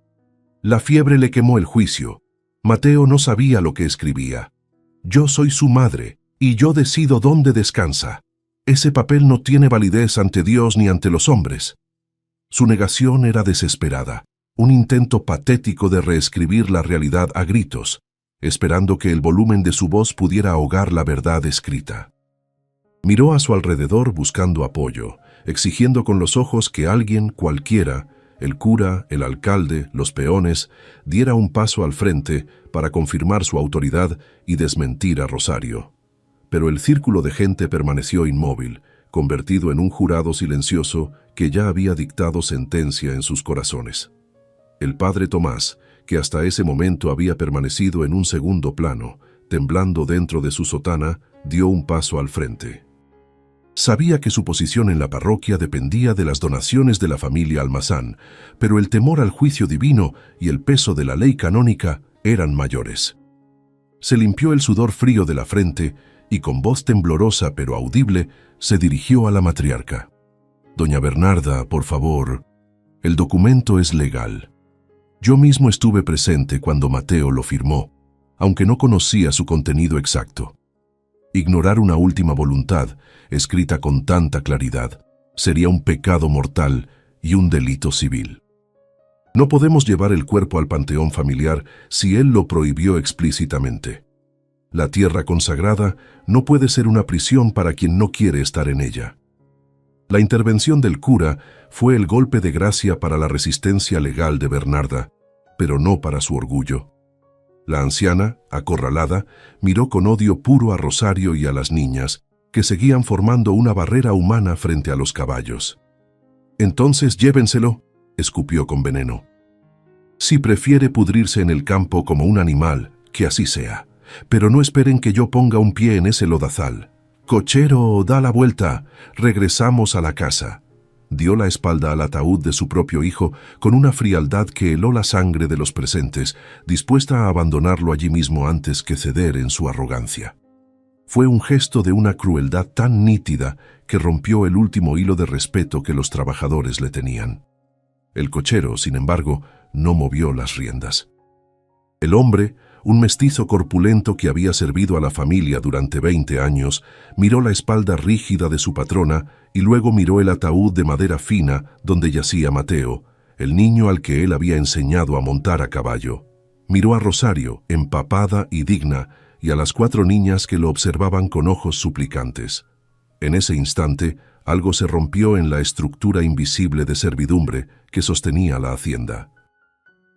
La fiebre le quemó el juicio. Mateo no sabía lo que escribía. «Yo soy su madre, y yo decido dónde descansa. Ese papel no tiene validez ante Dios ni ante los hombres». Su negación era desesperada, un intento patético de reescribir la realidad a gritos, esperando que el volumen de su voz pudiera ahogar la verdad escrita. Miró a su alrededor buscando apoyo, exigiendo con los ojos que alguien, cualquiera, el cura, el alcalde, los peones, diera un paso al frente para confirmar su autoridad y desmentir a Rosario. Pero el círculo de gente permaneció inmóvil, convertido en un jurado silencioso que ya había dictado sentencia en sus corazones. El padre Tomás, que hasta ese momento había permanecido en un segundo plano, temblando dentro de su sotana, dio un paso al frente. Sabía que su posición en la parroquia dependía de las donaciones de la familia Almazán, pero el temor al juicio divino y el peso de la ley canónica eran mayores. Se limpió el sudor frío de la frente y con voz temblorosa pero audible se dirigió a la matriarca. «Doña Bernarda, por favor, el documento es legal. Yo mismo estuve presente cuando Mateo lo firmó, aunque no conocía su contenido exacto. Ignorar una última voluntad, escrita con tanta claridad, sería un pecado mortal y un delito civil. No podemos llevar el cuerpo al panteón familiar si él lo prohibió explícitamente. La tierra consagrada no puede ser una prisión para quien no quiere estar en ella». La intervención del cura fue el golpe de gracia para la resistencia legal de Bernarda, pero no para su orgullo. La anciana, acorralada, miró con odio puro a Rosario y a las niñas, que seguían formando una barrera humana frente a los caballos. «Entonces llévenselo», escupió con veneno. «Si prefiere pudrirse en el campo como un animal, que así sea, pero no esperen que yo ponga un pie en ese lodazal. Cochero, da la vuelta, regresamos a la casa». Dio la espalda al ataúd de su propio hijo con una frialdad que heló la sangre de los presentes, dispuesta a abandonarlo allí mismo antes que ceder en su arrogancia. Fue un gesto de una crueldad tan nítida que rompió el último hilo de respeto que los trabajadores le tenían. El cochero, sin embargo, no movió las riendas. El hombre, un mestizo corpulento que había servido a la familia durante 20 años, miró la espalda rígida de su patrona y luego miró el ataúd de madera fina donde yacía Mateo, el niño al que él había enseñado a montar a caballo. Miró a Rosario, empapada y digna, y a las 4 niñas que lo observaban con ojos suplicantes. En ese instante, algo se rompió en la estructura invisible de servidumbre que sostenía la hacienda.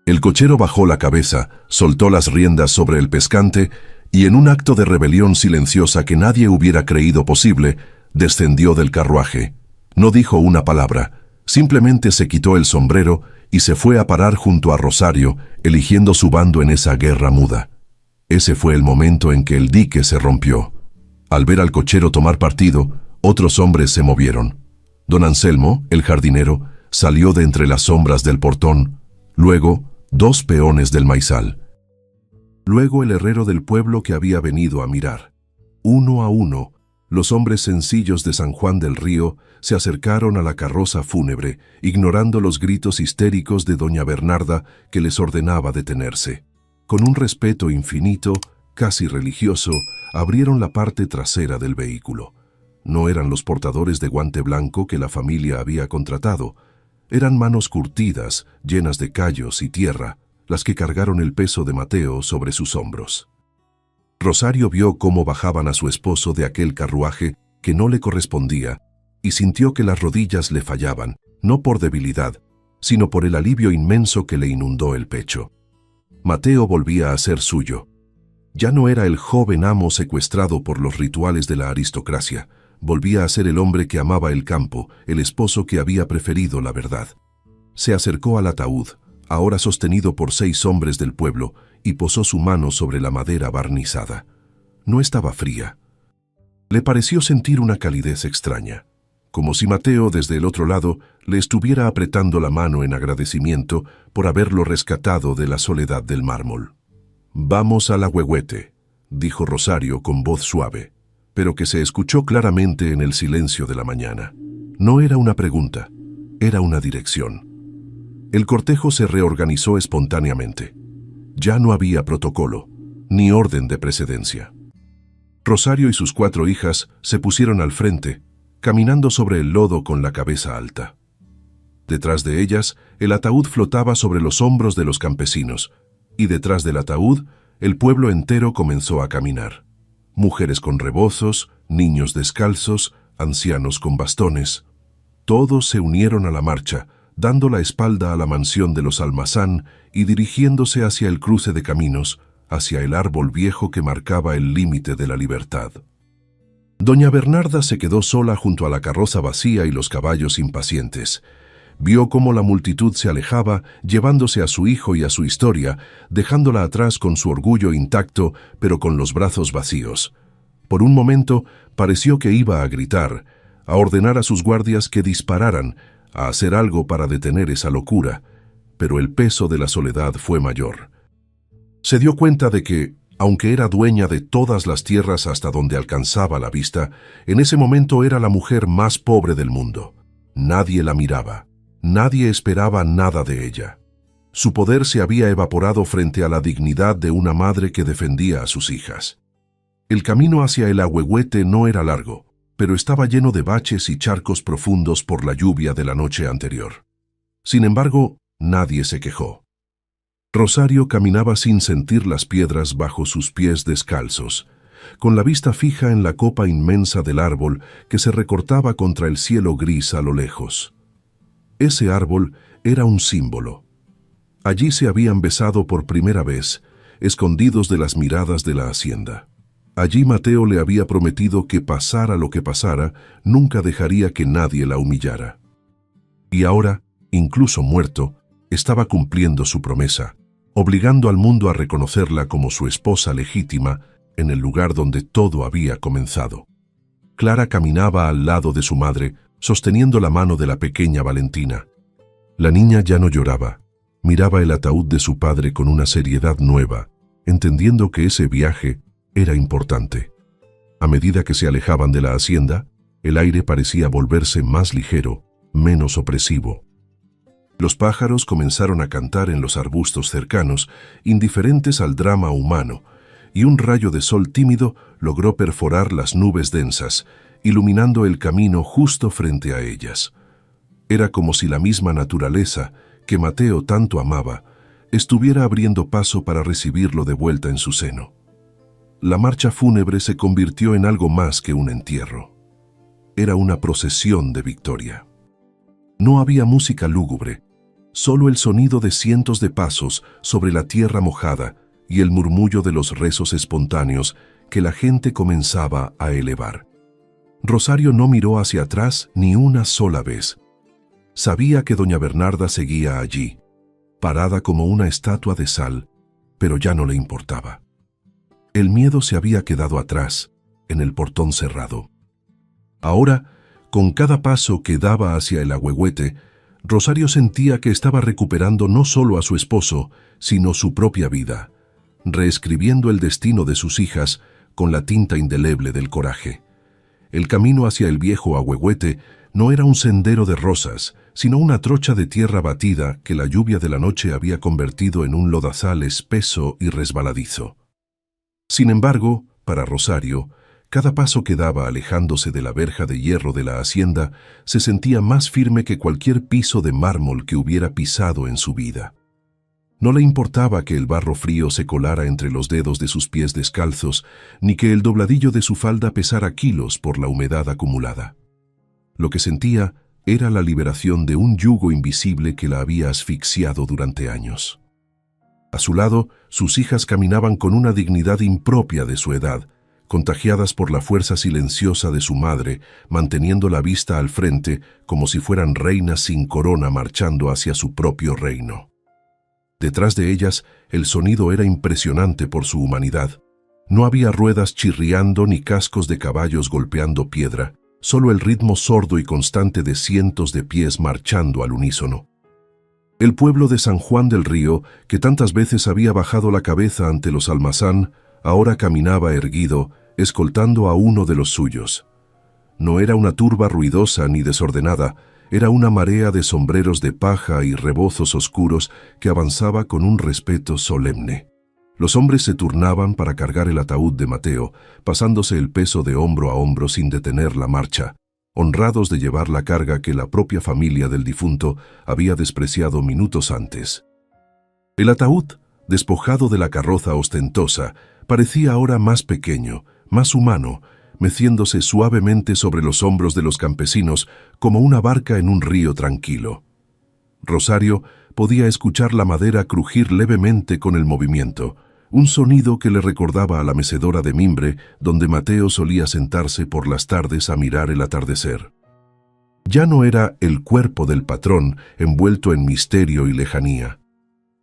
El cochero bajó la cabeza, soltó las riendas sobre el pescante y en un acto de rebelión silenciosa que nadie hubiera creído posible, descendió del carruaje. No dijo una palabra, simplemente se quitó el sombrero y se fue a parar junto a Rosario, eligiendo su bando en esa guerra muda. Ese fue el momento en que el dique se rompió. Al ver al cochero tomar partido, otros hombres se movieron. Don Anselmo, el jardinero, salió de entre las sombras del portón, luego 2 peones del maizal. Luego el herrero del pueblo que había venido a mirar. Uno a uno, los hombres sencillos de San Juan del Río se acercaron a la carroza fúnebre, ignorando los gritos histéricos de doña Bernarda que les ordenaba detenerse. Con un respeto infinito, casi religioso, abrieron la parte trasera del vehículo. No eran los portadores de guante blanco que la familia había contratado. Eran manos curtidas, llenas de callos y tierra, las que cargaron el peso de Mateo sobre sus hombros. Rosario vio cómo bajaban a su esposo de aquel carruaje que no le correspondía y sintió que las rodillas le fallaban, no por debilidad, sino por el alivio inmenso que le inundó el pecho. Mateo volvía a ser suyo. Ya no era el joven amo secuestrado por los rituales de la aristocracia. Volvía a ser el hombre que amaba el campo, el esposo que había preferido la verdad. Se acercó al ataúd, ahora sostenido por 6 hombres del pueblo, y posó su mano sobre la madera barnizada. No estaba fría. Le pareció sentir una calidez extraña, como si Mateo, desde el otro lado, le estuviera apretando la mano en agradecimiento por haberlo rescatado de la soledad del mármol. «Vamos al Ahuehuete», dijo Rosario con voz suave, pero que se escuchó claramente en el silencio de la mañana. No era una pregunta, era una dirección. El cortejo se reorganizó espontáneamente. Ya no había protocolo, ni orden de precedencia. Rosario y sus 4 hijas se pusieron al frente, caminando sobre el lodo con la cabeza alta. Detrás de ellas, el ataúd flotaba sobre los hombros de los campesinos, y detrás del ataúd, el pueblo entero comenzó a caminar. Mujeres con rebozos, niños descalzos, ancianos con bastones. Todos se unieron a la marcha, dando la espalda a la mansión de los Almazán y dirigiéndose hacia el cruce de caminos, hacia el árbol viejo que marcaba el límite de la libertad. Doña Bernarda se quedó sola junto a la carroza vacía y los caballos impacientes. Vio cómo la multitud se alejaba, llevándose a su hijo y a su historia, dejándola atrás con su orgullo intacto, pero con los brazos vacíos. Por un momento pareció que iba a gritar, a ordenar a sus guardias que dispararan, a hacer algo para detener esa locura, pero el peso de la soledad fue mayor. Se dio cuenta de que, aunque era dueña de todas las tierras hasta donde alcanzaba la vista, en ese momento era la mujer más pobre del mundo. Nadie la miraba. Nadie esperaba nada de ella. Su poder se había evaporado frente a la dignidad de una madre que defendía a sus hijas. El camino hacia el Ahuehuete no era largo, pero estaba lleno de baches y charcos profundos por la lluvia de la noche anterior. Sin embargo, nadie se quejó. Rosario caminaba sin sentir las piedras bajo sus pies descalzos, con la vista fija en la copa inmensa del árbol que se recortaba contra el cielo gris a lo lejos. Ese árbol era un símbolo. Allí se habían besado por primera vez, escondidos de las miradas de la hacienda. Allí Mateo le había prometido que pasara lo que pasara, nunca dejaría que nadie la humillara. Y ahora, incluso muerto, estaba cumpliendo su promesa, obligando al mundo a reconocerla como su esposa legítima en el lugar donde todo había comenzado. Clara caminaba al lado de su madre, sosteniendo la mano de la pequeña Valentina. La niña ya no lloraba, miraba el ataúd de su padre con una seriedad nueva, entendiendo que ese viaje era importante. A medida que se alejaban de la hacienda, el aire parecía volverse más ligero, menos opresivo. Los pájaros comenzaron a cantar en los arbustos cercanos, indiferentes al drama humano, y un rayo de sol tímido logró perforar las nubes densas, iluminando el camino justo frente a ellas. Era como si la misma naturaleza, que Mateo tanto amaba, estuviera abriendo paso para recibirlo de vuelta en su seno. La marcha fúnebre se convirtió en algo más que un entierro. Era una procesión de victoria. No había música lúgubre, solo el sonido de cientos de pasos sobre la tierra mojada y el murmullo de los rezos espontáneos que la gente comenzaba a elevar. Rosario no miró hacia atrás ni una sola vez. Sabía que doña Bernarda seguía allí, parada como una estatua de sal, pero ya no le importaba. El miedo se había quedado atrás, en el portón cerrado. Ahora, con cada paso que daba hacia el Ahuehuete, Rosario sentía que estaba recuperando no solo a su esposo, sino su propia vida, reescribiendo el destino de sus hijas con la tinta indeleble del coraje. El camino hacia el viejo Ahuehuete no era un sendero de rosas, sino una trocha de tierra batida que la lluvia de la noche había convertido en un lodazal espeso y resbaladizo. Sin embargo, Para Rosario, cada paso que daba alejándose de la verja de hierro de la hacienda se sentía más firme que cualquier piso de mármol que hubiera pisado en su vida. No le importaba que el barro frío se colara entre los dedos de sus pies descalzos, ni que el dobladillo de su falda pesara kilos por la humedad acumulada. Lo que sentía era la liberación de un yugo invisible que la había asfixiado durante años. A su lado, sus hijas caminaban con una dignidad impropia de su edad, contagiadas por la fuerza silenciosa de su madre, manteniendo la vista al frente como si fueran reinas sin corona marchando hacia su propio reino. Detrás de ellas, el sonido era impresionante por su humanidad. No había ruedas chirriando ni cascos de caballos golpeando piedra, solo el ritmo sordo y constante de cientos de pies marchando al unísono. El pueblo de San Juan del Río, que tantas veces había bajado la cabeza ante los almazán, ahora caminaba erguido, escoltando a uno de los suyos. No era una turba ruidosa ni desordenada, era una marea de sombreros de paja y rebozos oscuros que avanzaba con un respeto solemne. Los hombres se turnaban para cargar el ataúd de Mateo, pasándose el peso de hombro a hombro sin detener la marcha, honrados de llevar la carga que la propia familia del difunto había despreciado minutos antes. El ataúd, despojado de la carroza ostentosa, parecía ahora más pequeño, más humano, meciéndose suavemente sobre los hombros de los campesinos como una barca en un río tranquilo. Rosario podía escuchar la madera crujir levemente con el movimiento, un sonido que le recordaba a la mecedora de mimbre donde Mateo solía sentarse por las tardes a mirar el atardecer. Ya no era el cuerpo del patrón envuelto en misterio y lejanía.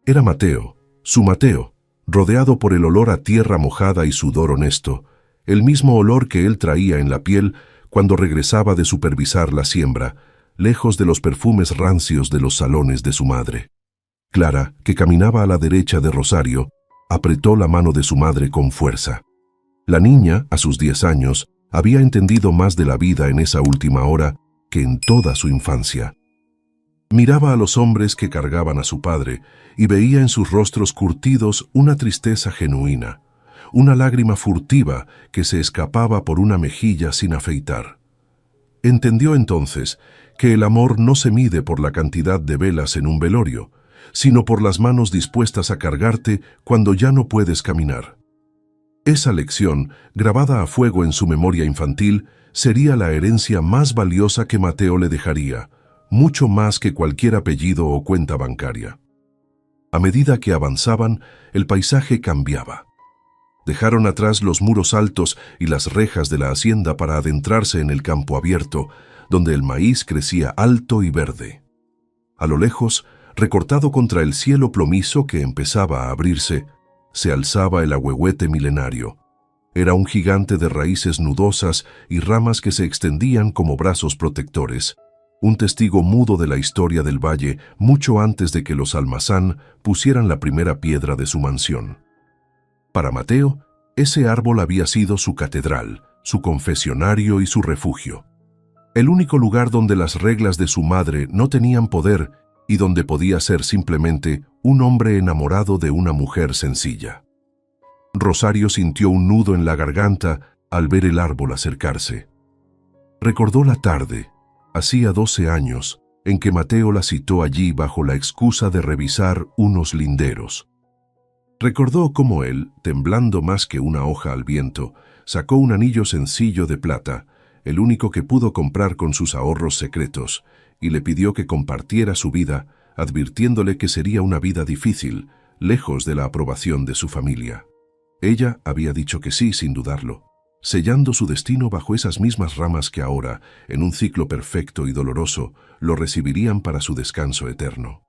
Era Mateo, su Mateo, rodeado por el olor a tierra mojada y sudor honesto, el mismo olor que él traía en la piel cuando regresaba de supervisar la siembra, lejos de los perfumes rancios de los salones de su madre. Clara, que caminaba a la derecha de Rosario, apretó la mano de su madre con fuerza. La niña, a sus 10 años, había entendido más de la vida en esa última hora que en toda su infancia. Miraba a los hombres que cargaban a su padre y veía en sus rostros curtidos una tristeza genuina, una lágrima furtiva que se escapaba por una mejilla sin afeitar. Entendió entonces que el amor no se mide por la cantidad de velas en un velorio, sino por las manos dispuestas a cargarte cuando ya no puedes caminar. Esa lección, grabada a fuego en su memoria infantil, sería la herencia más valiosa que Mateo le dejaría, mucho más que cualquier apellido o cuenta bancaria. A medida que avanzaban, el paisaje cambiaba. Dejaron atrás los muros altos y las rejas de la hacienda para adentrarse en el campo abierto, donde el maíz crecía alto y verde. A lo lejos, recortado contra el cielo plomizo que empezaba a abrirse, se alzaba el ahuehuete milenario. Era un gigante de raíces nudosas y ramas que se extendían como brazos protectores, un testigo mudo de la historia del valle mucho antes de que los almazán pusieran la primera piedra de su mansión. Para Mateo, ese árbol había sido su catedral, su confesionario y su refugio. El único lugar donde las reglas de su madre no tenían poder y donde podía ser simplemente un hombre enamorado de una mujer sencilla. Rosario sintió un nudo en la garganta al ver el árbol acercarse. Recordó la tarde, hacía 12 años, en que Mateo la citó allí bajo la excusa de revisar unos linderos. Recordó cómo él, temblando más que una hoja al viento, sacó un anillo sencillo de plata, el único que pudo comprar con sus ahorros secretos, y le pidió que compartiera su vida, advirtiéndole que sería una vida difícil, lejos de la aprobación de su familia. Ella había dicho que sí sin dudarlo, sellando su destino bajo esas mismas ramas que ahora, en un ciclo perfecto y doloroso, lo recibirían para su descanso eterno.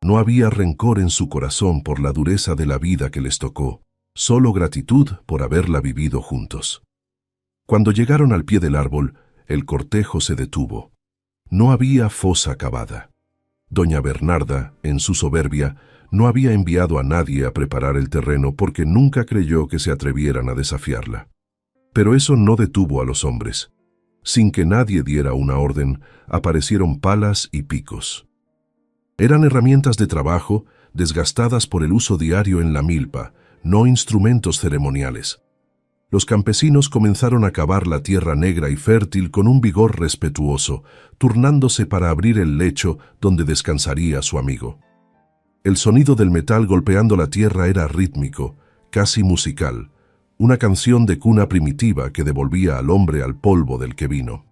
No había rencor en su corazón por la dureza de la vida que les tocó, solo gratitud por haberla vivido juntos. Cuando llegaron al pie del árbol, el cortejo se detuvo. No había fosa cavada. Doña Bernarda, en su soberbia, no había enviado a nadie a preparar el terreno porque nunca creyó que se atrevieran a desafiarla. Pero eso no detuvo a los hombres. Sin que nadie diera una orden, aparecieron palas y picos. Eran herramientas de trabajo desgastadas por el uso diario en la milpa, no instrumentos ceremoniales. Los campesinos comenzaron a cavar la tierra negra y fértil con un vigor respetuoso, turnándose para abrir el lecho donde descansaría su amigo. El sonido del metal golpeando la tierra era rítmico, casi musical, una canción de cuna primitiva que devolvía al hombre al polvo del que vino.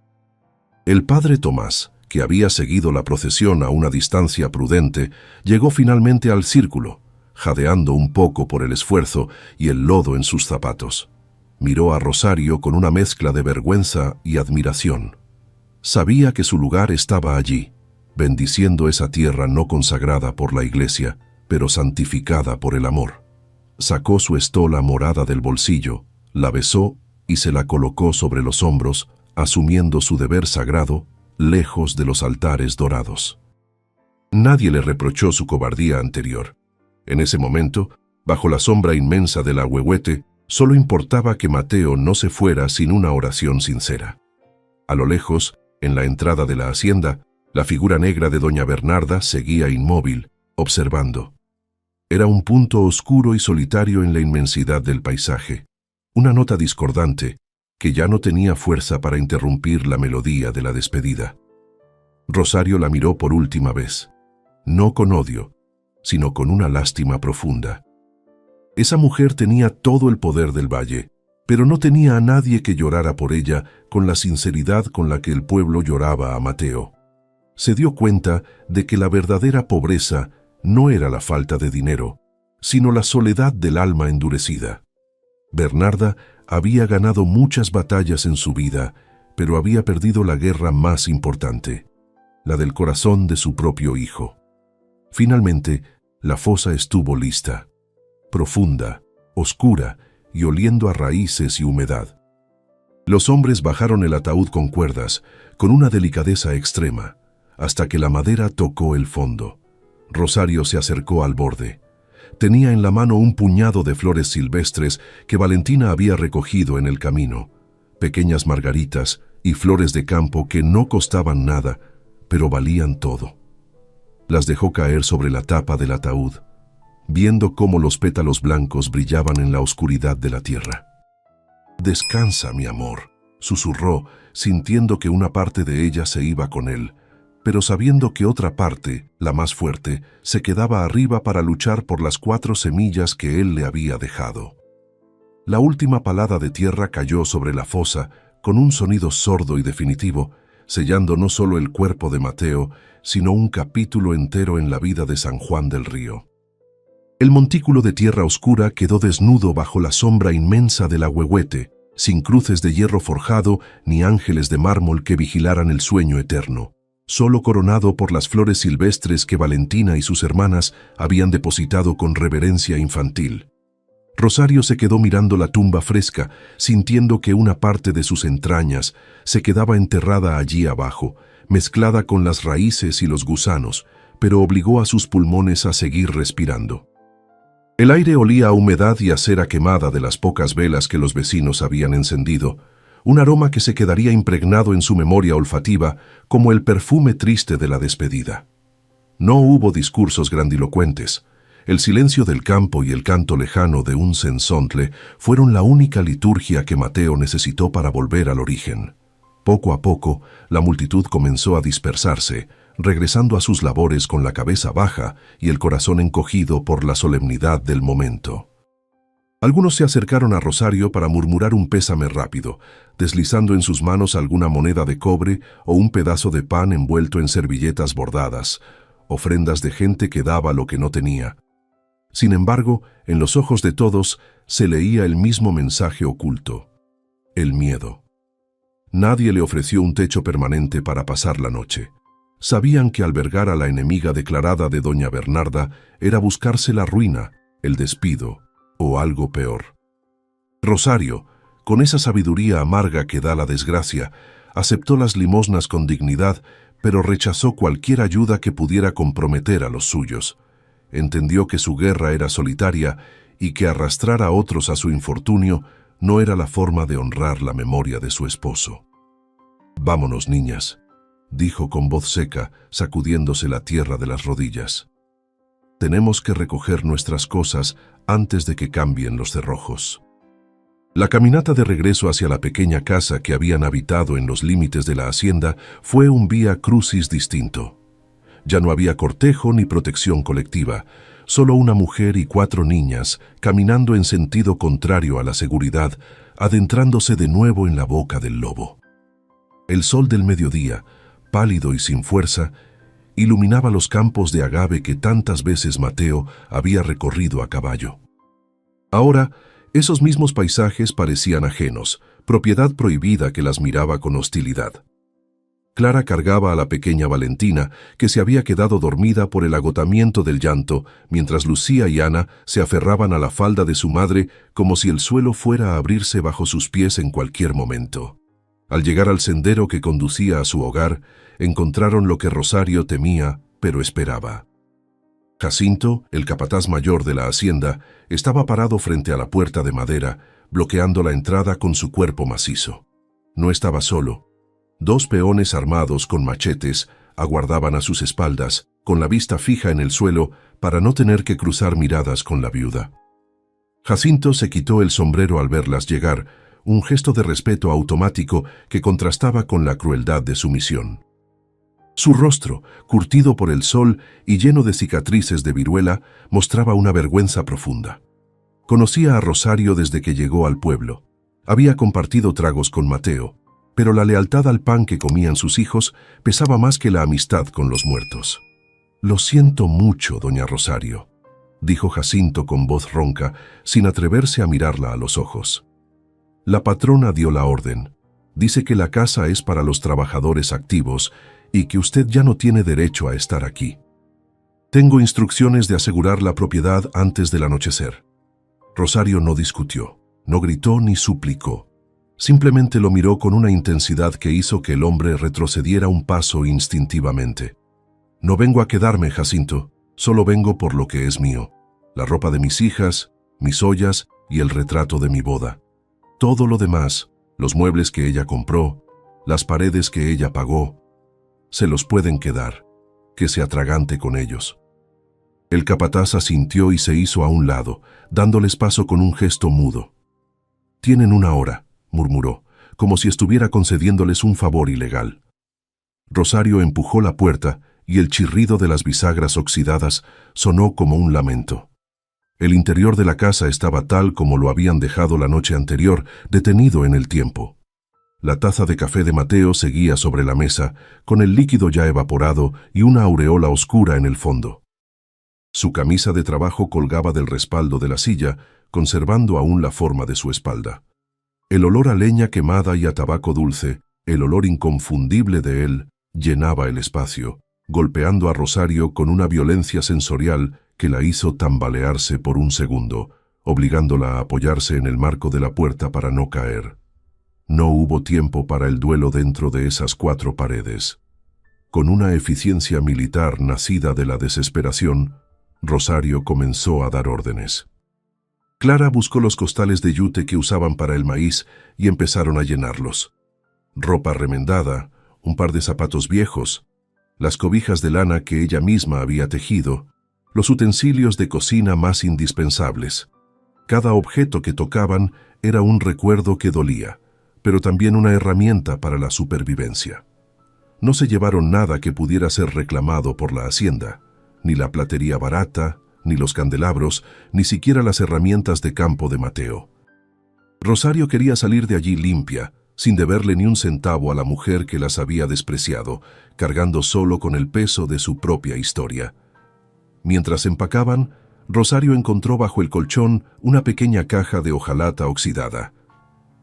El padre Tomás, que había seguido la procesión a una distancia prudente, llegó finalmente al círculo, jadeando un poco por el esfuerzo y el lodo en sus zapatos. Miró a Rosario con una mezcla de vergüenza y admiración. Sabía que su lugar estaba allí, bendiciendo esa tierra no consagrada por la iglesia, pero santificada por el amor. Sacó su estola morada del bolsillo, la besó y se la colocó sobre los hombros, asumiendo su deber sagrado, lejos de los altares dorados. Nadie le reprochó su cobardía anterior. En ese momento, bajo la sombra inmensa del ahuehuete, solo importaba que Mateo no se fuera sin una oración sincera. A lo lejos, en la entrada de la hacienda, la figura negra de doña Bernarda seguía inmóvil, observando. Era un punto oscuro y solitario en la inmensidad del paisaje, una nota discordante que ya no tenía fuerza para interrumpir la melodía de la despedida. Rosario la miró por última vez, no con odio, sino con una lástima profunda. Esa mujer tenía todo el poder del valle, pero no tenía a nadie que llorara por ella con la sinceridad con la que el pueblo lloraba a Mateo. Se dio cuenta de que la verdadera pobreza no era la falta de dinero, sino la soledad del alma endurecida. Bernarda había ganado muchas batallas en su vida, pero había perdido la guerra más importante, la del corazón de su propio hijo. Finalmente, la fosa estuvo lista, profunda, oscura y oliendo a raíces y humedad. Los hombres bajaron el ataúd con cuerdas, con una delicadeza extrema, hasta que la madera tocó el fondo. Rosario se acercó al borde. Tenía en la mano un puñado de flores silvestres que Valentina había recogido en el camino, pequeñas margaritas y flores de campo que no costaban nada, pero valían todo. Las dejó caer sobre la tapa del ataúd, viendo cómo los pétalos blancos brillaban en la oscuridad de la tierra. «Descansa, mi amor», susurró, sintiendo que una parte de ella se iba con él, pero sabiendo que otra parte, la más fuerte, se quedaba arriba para luchar por las 4 semillas que él le había dejado. La última palada de tierra cayó sobre la fosa con un sonido sordo y definitivo, sellando no solo el cuerpo de Mateo, sino un capítulo entero en la vida de San Juan del Río. El montículo de tierra oscura quedó desnudo bajo la sombra inmensa del ahuehuete, sin cruces de hierro forjado ni ángeles de mármol que vigilaran el sueño eterno, solo coronado por las flores silvestres que Valentina y sus hermanas habían depositado con reverencia infantil. Rosario se quedó mirando la tumba fresca, sintiendo que una parte de sus entrañas se quedaba enterrada allí abajo, mezclada con las raíces y los gusanos, pero obligó a sus pulmones a seguir respirando. El aire olía a humedad y a cera quemada de las pocas velas que los vecinos habían encendido, un aroma que se quedaría impregnado en su memoria olfativa como el perfume triste de la despedida. No hubo discursos grandilocuentes. El silencio del campo y el canto lejano de un censontle fueron la única liturgia que Mateo necesitó para volver al origen. Poco a poco, la multitud comenzó a dispersarse, regresando a sus labores con la cabeza baja y el corazón encogido por la solemnidad del momento. Algunos se acercaron a Rosario para murmurar un pésame rápido, deslizando en sus manos alguna moneda de cobre o un pedazo de pan envuelto en servilletas bordadas, ofrendas de gente que daba lo que no tenía. Sin embargo, en los ojos de todos se leía el mismo mensaje oculto: el miedo. Nadie le ofreció un techo permanente para pasar la noche. Sabían que albergar a la enemiga declarada de doña Bernarda era buscarse la ruina, el despido o algo peor. Rosario, con esa sabiduría amarga que da la desgracia, aceptó las limosnas con dignidad, pero rechazó cualquier ayuda que pudiera comprometer a los suyos. Entendió que su guerra era solitaria y que arrastrar a otros a su infortunio no era la forma de honrar la memoria de su esposo. «Vámonos, niñas», dijo con voz seca, sacudiéndose la tierra de las rodillas. «Tenemos que recoger nuestras cosas antes de que cambien los cerrojos». La caminata de regreso hacia la pequeña casa que habían habitado en los límites de la hacienda fue un vía crucis distinto. Ya no había cortejo ni protección colectiva, solo una mujer y 4 niñas caminando en sentido contrario a la seguridad, adentrándose de nuevo en la boca del lobo. El sol del mediodía, pálido y sin fuerza, iluminaba los campos de agave que tantas veces Mateo había recorrido a caballo. Ahora, esos mismos paisajes parecían ajenos, propiedad prohibida que las miraba con hostilidad. Clara cargaba a la pequeña Valentina, que se había quedado dormida por el agotamiento del llanto, mientras Lucía y Ana se aferraban a la falda de su madre como si el suelo fuera a abrirse bajo sus pies en cualquier momento. Al llegar al sendero que conducía a su hogar, encontraron lo que Rosario temía, pero esperaba. Jacinto, el capataz mayor de la hacienda, estaba parado frente a la puerta de madera, bloqueando la entrada con su cuerpo macizo. No estaba solo. 2 peones armados con machetes aguardaban a sus espaldas, con la vista fija en el suelo para no tener que cruzar miradas con la viuda. Jacinto se quitó el sombrero al verlas llegar, un gesto de respeto automático que contrastaba con la crueldad de su misión. Su rostro, curtido por el sol y lleno de cicatrices de viruela, mostraba una vergüenza profunda. Conocía a Rosario desde que llegó al pueblo. Había compartido tragos con Mateo, pero la lealtad al pan que comían sus hijos pesaba más que la amistad con los muertos. «Lo siento mucho, doña Rosario», dijo Jacinto con voz ronca, sin atreverse a mirarla a los ojos. «La patrona dio la orden. Dice que la casa es para los trabajadores activos y que usted ya no tiene derecho a estar aquí. Tengo instrucciones de asegurar la propiedad antes del anochecer». Rosario no discutió, no gritó ni suplicó. Simplemente lo miró con una intensidad que hizo que el hombre retrocediera un paso instintivamente. «No vengo a quedarme, Jacinto, solo vengo por lo que es mío. La ropa de mis hijas, mis ollas y el retrato de mi boda. Todo lo demás, los muebles que ella compró, las paredes que ella pagó, se los pueden quedar, que se atragante con ellos». El capataz asintió y se hizo a un lado, dándoles paso con un gesto mudo. «Tienen 1 hora», murmuró, como si estuviera concediéndoles un favor ilegal. Rosario empujó la puerta y el chirrido de las bisagras oxidadas sonó como un lamento. El interior de la casa estaba tal como lo habían dejado la noche anterior, detenido en el tiempo. La taza de café de Mateo seguía sobre la mesa, con el líquido ya evaporado y una aureola oscura en el fondo. Su camisa de trabajo colgaba del respaldo de la silla, conservando aún la forma de su espalda. El olor a leña quemada y a tabaco dulce, el olor inconfundible de él, llenaba el espacio, golpeando a Rosario con una violencia sensorial que la hizo tambalearse por un segundo, obligándola a apoyarse en el marco de la puerta para no caer. No hubo tiempo para el duelo dentro de esas 4 paredes. Con una eficiencia militar nacida de la desesperación, Rosario comenzó a dar órdenes. Clara buscó los costales de yute que usaban para el maíz y empezaron a llenarlos. Ropa remendada, un par de zapatos viejos, las cobijas de lana que ella misma había tejido, los utensilios de cocina más indispensables. Cada objeto que tocaban era un recuerdo que dolía, pero también una herramienta para la supervivencia. No se llevaron nada que pudiera ser reclamado por la hacienda, ni la platería barata, ni los candelabros, ni siquiera las herramientas de campo de Mateo. Rosario quería salir de allí limpia, sin deberle ni un centavo a la mujer que las había despreciado, cargando solo con el peso de su propia historia. Mientras empacaban, Rosario encontró bajo el colchón una pequeña caja de hojalata oxidada.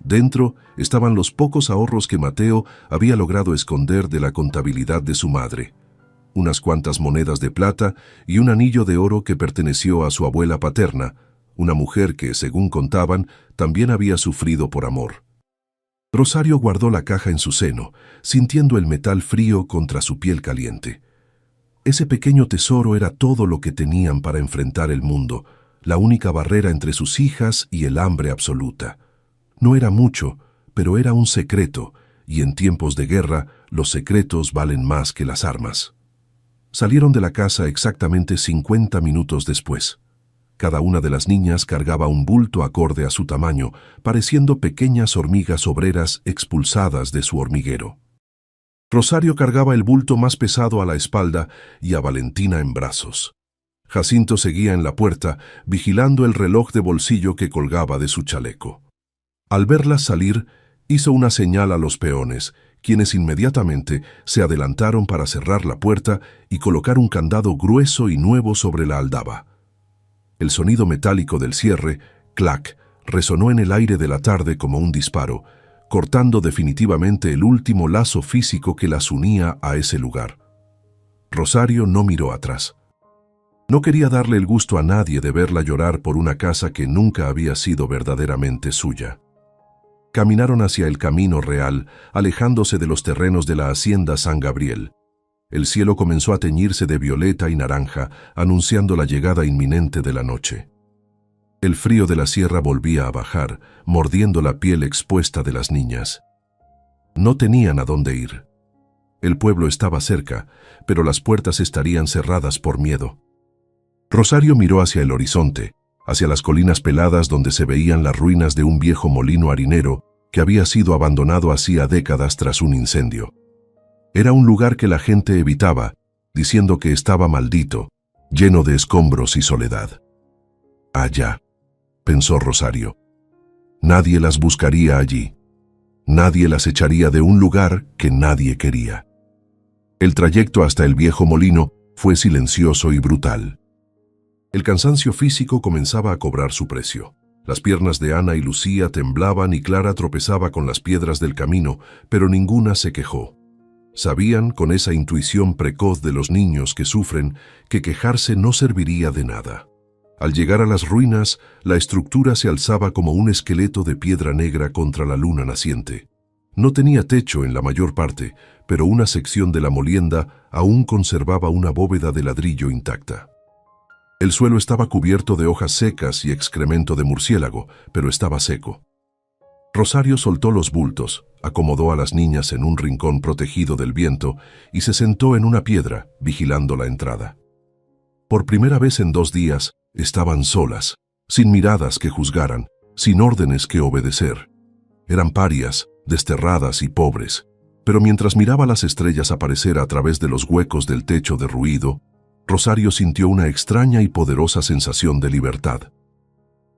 Dentro estaban los pocos ahorros que Mateo había logrado esconder de la contabilidad de su madre. Unas cuantas monedas de plata y un anillo de oro que perteneció a su abuela paterna, una mujer que, según contaban, también había sufrido por amor. Rosario guardó la caja en su seno, sintiendo el metal frío contra su piel caliente. Ese pequeño tesoro era todo lo que tenían para enfrentar el mundo, la única barrera entre sus hijas y el hambre absoluta. No era mucho, pero era un secreto, y en tiempos de guerra los secretos valen más que las armas. Salieron de la casa exactamente 50 minutos después. Cada una de las niñas cargaba un bulto acorde a su tamaño, pareciendo pequeñas hormigas obreras expulsadas de su hormiguero. Rosario cargaba el bulto más pesado a la espalda y a Valentina en brazos. Jacinto seguía en la puerta, vigilando el reloj de bolsillo que colgaba de su chaleco. Al verlas salir, hizo una señal a los peones, quienes inmediatamente se adelantaron para cerrar la puerta y colocar un candado grueso y nuevo sobre la aldaba. El sonido metálico del cierre, clac, resonó en el aire de la tarde como un disparo, cortando definitivamente el último lazo físico que las unía a ese lugar. Rosario no miró atrás. No quería darle el gusto a nadie de verla llorar por una casa que nunca había sido verdaderamente suya. Caminaron hacia el camino real, alejándose de los terrenos de la hacienda San Gabriel. El cielo comenzó a teñirse de violeta y naranja, anunciando la llegada inminente de la noche. El frío de la sierra volvía a bajar, mordiendo la piel expuesta de las niñas. No tenían a dónde ir. El pueblo estaba cerca, pero las puertas estarían cerradas por miedo. Rosario miró hacia el horizonte, hacia las colinas peladas donde se veían las ruinas de un viejo molino harinero que había sido abandonado hacía décadas tras un incendio. Era un lugar que la gente evitaba, diciendo que estaba maldito, lleno de escombros y soledad. Allá, pensó Rosario. Nadie las buscaría allí. Nadie las echaría de un lugar que nadie quería. El trayecto hasta el viejo molino fue silencioso y brutal. El cansancio físico comenzaba a cobrar su precio. Las piernas de Ana y Lucía temblaban y Clara tropezaba con las piedras del camino, pero ninguna se quejó. Sabían, con esa intuición precoz de los niños que sufren, que quejarse no serviría de nada. Al llegar a las ruinas, la estructura se alzaba como un esqueleto de piedra negra contra la luna naciente. No tenía techo en la mayor parte, pero una sección de la molienda aún conservaba una bóveda de ladrillo intacta. El suelo estaba cubierto de hojas secas y excremento de murciélago, pero estaba seco. Rosario soltó los bultos, acomodó a las niñas en un rincón protegido del viento y se sentó en una piedra, vigilando la entrada. Por primera vez en 2 días, estaban solas, sin miradas que juzgaran, sin órdenes que obedecer. Eran parias, desterradas y pobres, pero mientras miraba las estrellas aparecer a través de los huecos del techo derruido, Rosario sintió una extraña y poderosa sensación de libertad.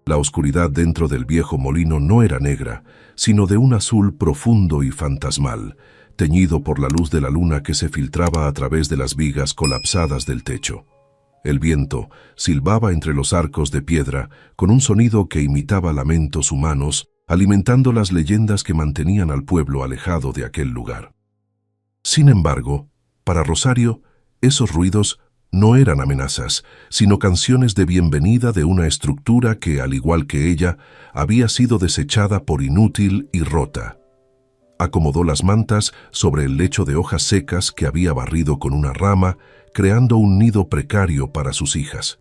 La oscuridad dentro del viejo molino no era negra, sino de un azul profundo y fantasmal, teñido por la luz de la luna que se filtraba a través de las vigas colapsadas del techo. El viento silbaba entre los arcos de piedra con un sonido que imitaba lamentos humanos, alimentando las leyendas que mantenían al pueblo alejado de aquel lugar. Sin embargo, para Rosario, esos ruidos no eran amenazas, sino canciones de bienvenida de una estructura que, al igual que ella, había sido desechada por inútil y rota. Acomodó las mantas sobre el lecho de hojas secas que había barrido con una rama, creando un nido precario para sus hijas.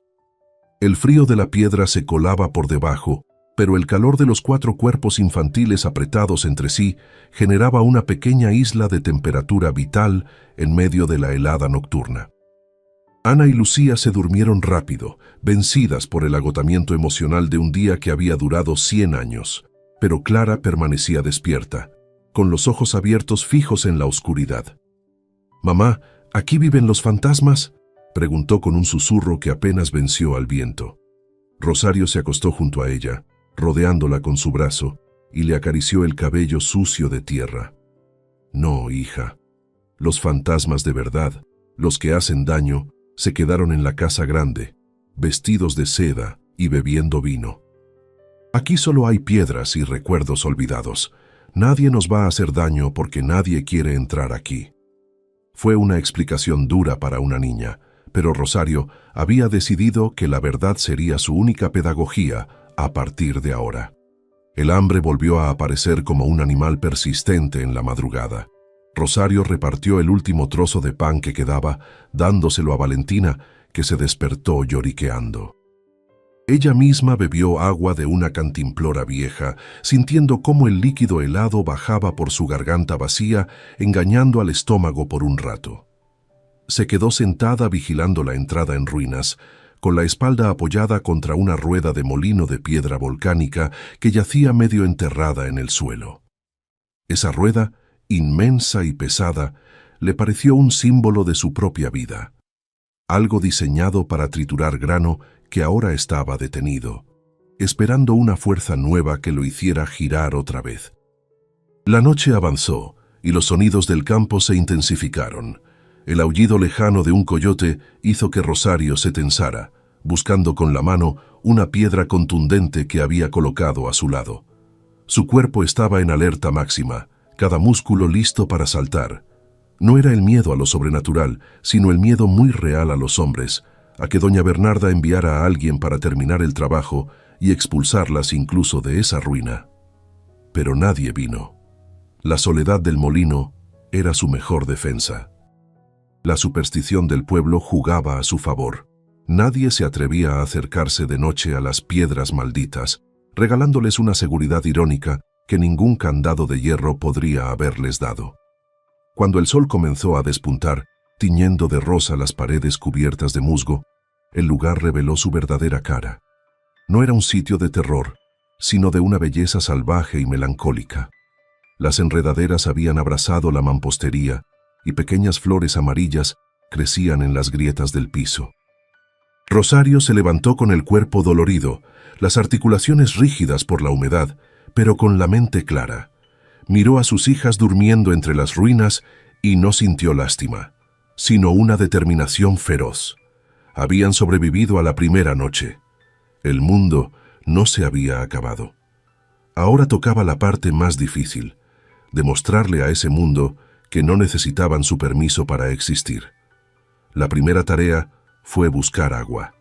El frío de la piedra se colaba por debajo, pero el calor de los 4 cuerpos infantiles apretados entre sí generaba una pequeña isla de temperatura vital en medio de la helada nocturna. Ana y Lucía se durmieron rápido, vencidas por el agotamiento emocional de un día que había durado 100 años, pero Clara permanecía despierta, con los ojos abiertos fijos en la oscuridad. «Mamá, ¿aquí viven los fantasmas?», preguntó con un susurro que apenas venció al viento. Rosario se acostó junto a ella, rodeándola con su brazo, y le acarició el cabello sucio de tierra. «No, hija. Los fantasmas de verdad, los que hacen daño, se quedaron en la casa grande, vestidos de seda y bebiendo vino. Aquí solo hay piedras y recuerdos olvidados. Nadie nos va a hacer daño porque nadie quiere entrar aquí». Fue una explicación dura para una niña, pero Rosario había decidido que la verdad sería su única pedagogía a partir de ahora. El hambre volvió a aparecer como un animal persistente en la madrugada. Rosario repartió el último trozo de pan que quedaba, dándoselo a Valentina, que se despertó lloriqueando. Ella misma bebió agua de una cantimplora vieja, sintiendo cómo el líquido helado bajaba por su garganta vacía, engañando al estómago por un rato. Se quedó sentada vigilando la entrada en ruinas, con la espalda apoyada contra una rueda de molino de piedra volcánica que yacía medio enterrada en el suelo. Esa rueda, inmensa y pesada, le pareció un símbolo de su propia vida, algo diseñado para triturar grano que ahora estaba detenido, esperando una fuerza nueva que lo hiciera girar otra vez. La noche avanzó y los sonidos del campo se intensificaron. El aullido lejano de un coyote hizo que Rosario se tensara, buscando con la mano una piedra contundente que había colocado a su lado. Su cuerpo estaba en alerta máxima, cada músculo listo para saltar. No era el miedo a lo sobrenatural, sino el miedo muy real a los hombres, a que doña Bernarda enviara a alguien para terminar el trabajo y expulsarlas incluso de esa ruina. Pero nadie vino. La soledad del molino era su mejor defensa. La superstición del pueblo jugaba a su favor. Nadie se atrevía a acercarse de noche a las piedras malditas, regalándoles una seguridad irónica que ningún candado de hierro podría haberles dado. Cuando el sol comenzó a despuntar, tiñendo de rosa las paredes cubiertas de musgo, el lugar reveló su verdadera cara. No era un sitio de terror, sino de una belleza salvaje y melancólica. Las enredaderas habían abrazado la mampostería y pequeñas flores amarillas crecían en las grietas del piso. Rosario se levantó con el cuerpo dolorido, las articulaciones rígidas por la humedad, pero con la mente clara. Miró a sus hijas durmiendo entre las ruinas y no sintió lástima, sino una determinación feroz. Habían sobrevivido a la primera noche. El mundo no se había acabado. Ahora tocaba la parte más difícil, demostrarle a ese mundo que no necesitaban su permiso para existir. La primera tarea fue buscar agua.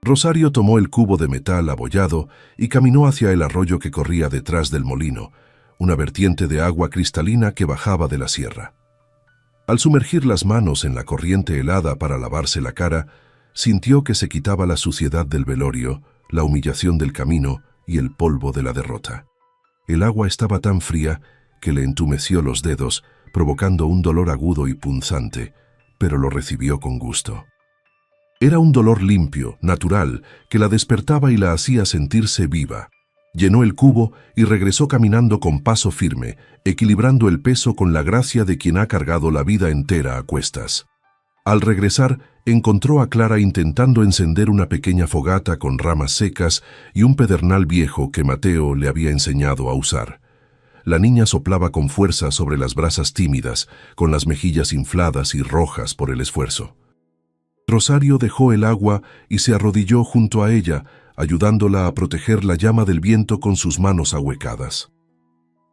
Rosario tomó el cubo de metal abollado y caminó hacia el arroyo que corría detrás del molino, una vertiente de agua cristalina que bajaba de la sierra. Al sumergir las manos en la corriente helada para lavarse la cara, sintió que se quitaba la suciedad del velorio, la humillación del camino y el polvo de la derrota. El agua estaba tan fría que le entumeció los dedos, provocando un dolor agudo y punzante, pero lo recibió con gusto. Era un dolor limpio, natural, que la despertaba y la hacía sentirse viva. Llenó el cubo y regresó caminando con paso firme, equilibrando el peso con la gracia de quien ha cargado la vida entera a cuestas. Al regresar, encontró a Clara intentando encender una pequeña fogata con ramas secas y un pedernal viejo que Mateo le había enseñado a usar. La niña soplaba con fuerza sobre las brasas tímidas, con las mejillas infladas y rojas por el esfuerzo. Rosario dejó el agua y se arrodilló junto a ella, ayudándola a proteger la llama del viento con sus manos ahuecadas.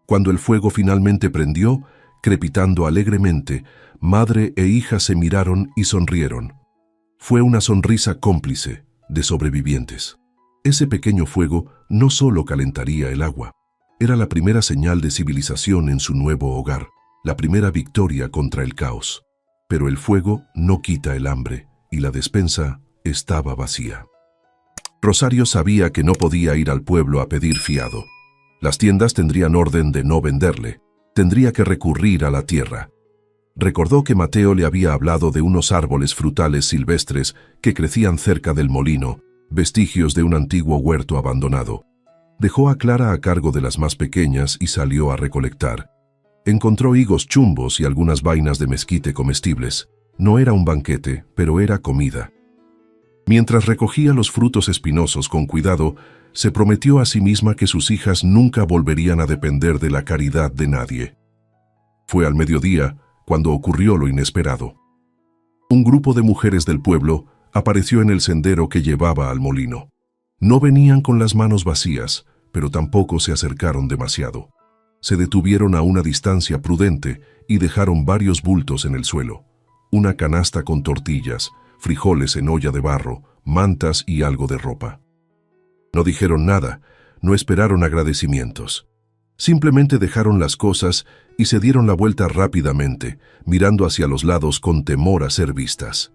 Cuando el fuego finalmente prendió, crepitando alegremente, madre e hija se miraron y sonrieron. Fue una sonrisa cómplice de sobrevivientes. Ese pequeño fuego no solo calentaría el agua, era la primera señal de civilización en su nuevo hogar, la primera victoria contra el caos. Pero el fuego no quita el hambre, y la despensa estaba vacía. Rosario sabía que no podía ir al pueblo a pedir fiado. Las tiendas tendrían orden de no venderle. Tendría que recurrir a la tierra. Recordó que Mateo le había hablado de unos árboles frutales silvestres que crecían cerca del molino, vestigios de un antiguo huerto abandonado. Dejó a Clara a cargo de las más pequeñas y salió a recolectar. Encontró higos chumbos y algunas vainas de mezquite comestibles. No era un banquete, pero era comida. Mientras recogía los frutos espinosos con cuidado, se prometió a sí misma que sus hijas nunca volverían a depender de la caridad de nadie. Fue al mediodía cuando ocurrió lo inesperado. Un grupo de mujeres del pueblo apareció en el sendero que llevaba al molino. No venían con las manos vacías, pero tampoco se acercaron demasiado. Se detuvieron a una distancia prudente y dejaron varios bultos en el suelo. Una canasta con tortillas, frijoles en olla de barro, mantas y algo de ropa. No dijeron nada, no esperaron agradecimientos. Simplemente dejaron las cosas y se dieron la vuelta rápidamente, mirando hacia los lados con temor a ser vistas.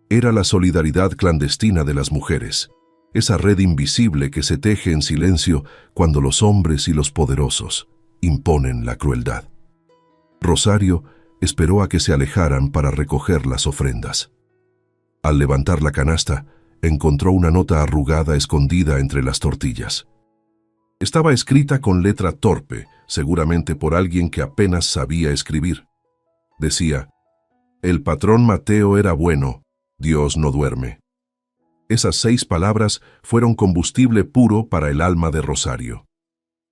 Era la solidaridad clandestina de las mujeres, esa red invisible que se teje en silencio cuando los hombres y los poderosos imponen la crueldad. Rosario esperó a que se alejaran para recoger las ofrendas. Al levantar la canasta, encontró una nota arrugada escondida entre las tortillas. Estaba escrita con letra torpe, seguramente por alguien que apenas sabía escribir. Decía: «El patrón Mateo era bueno, Dios no duerme». Esas 6 palabras fueron combustible puro para el alma de Rosario.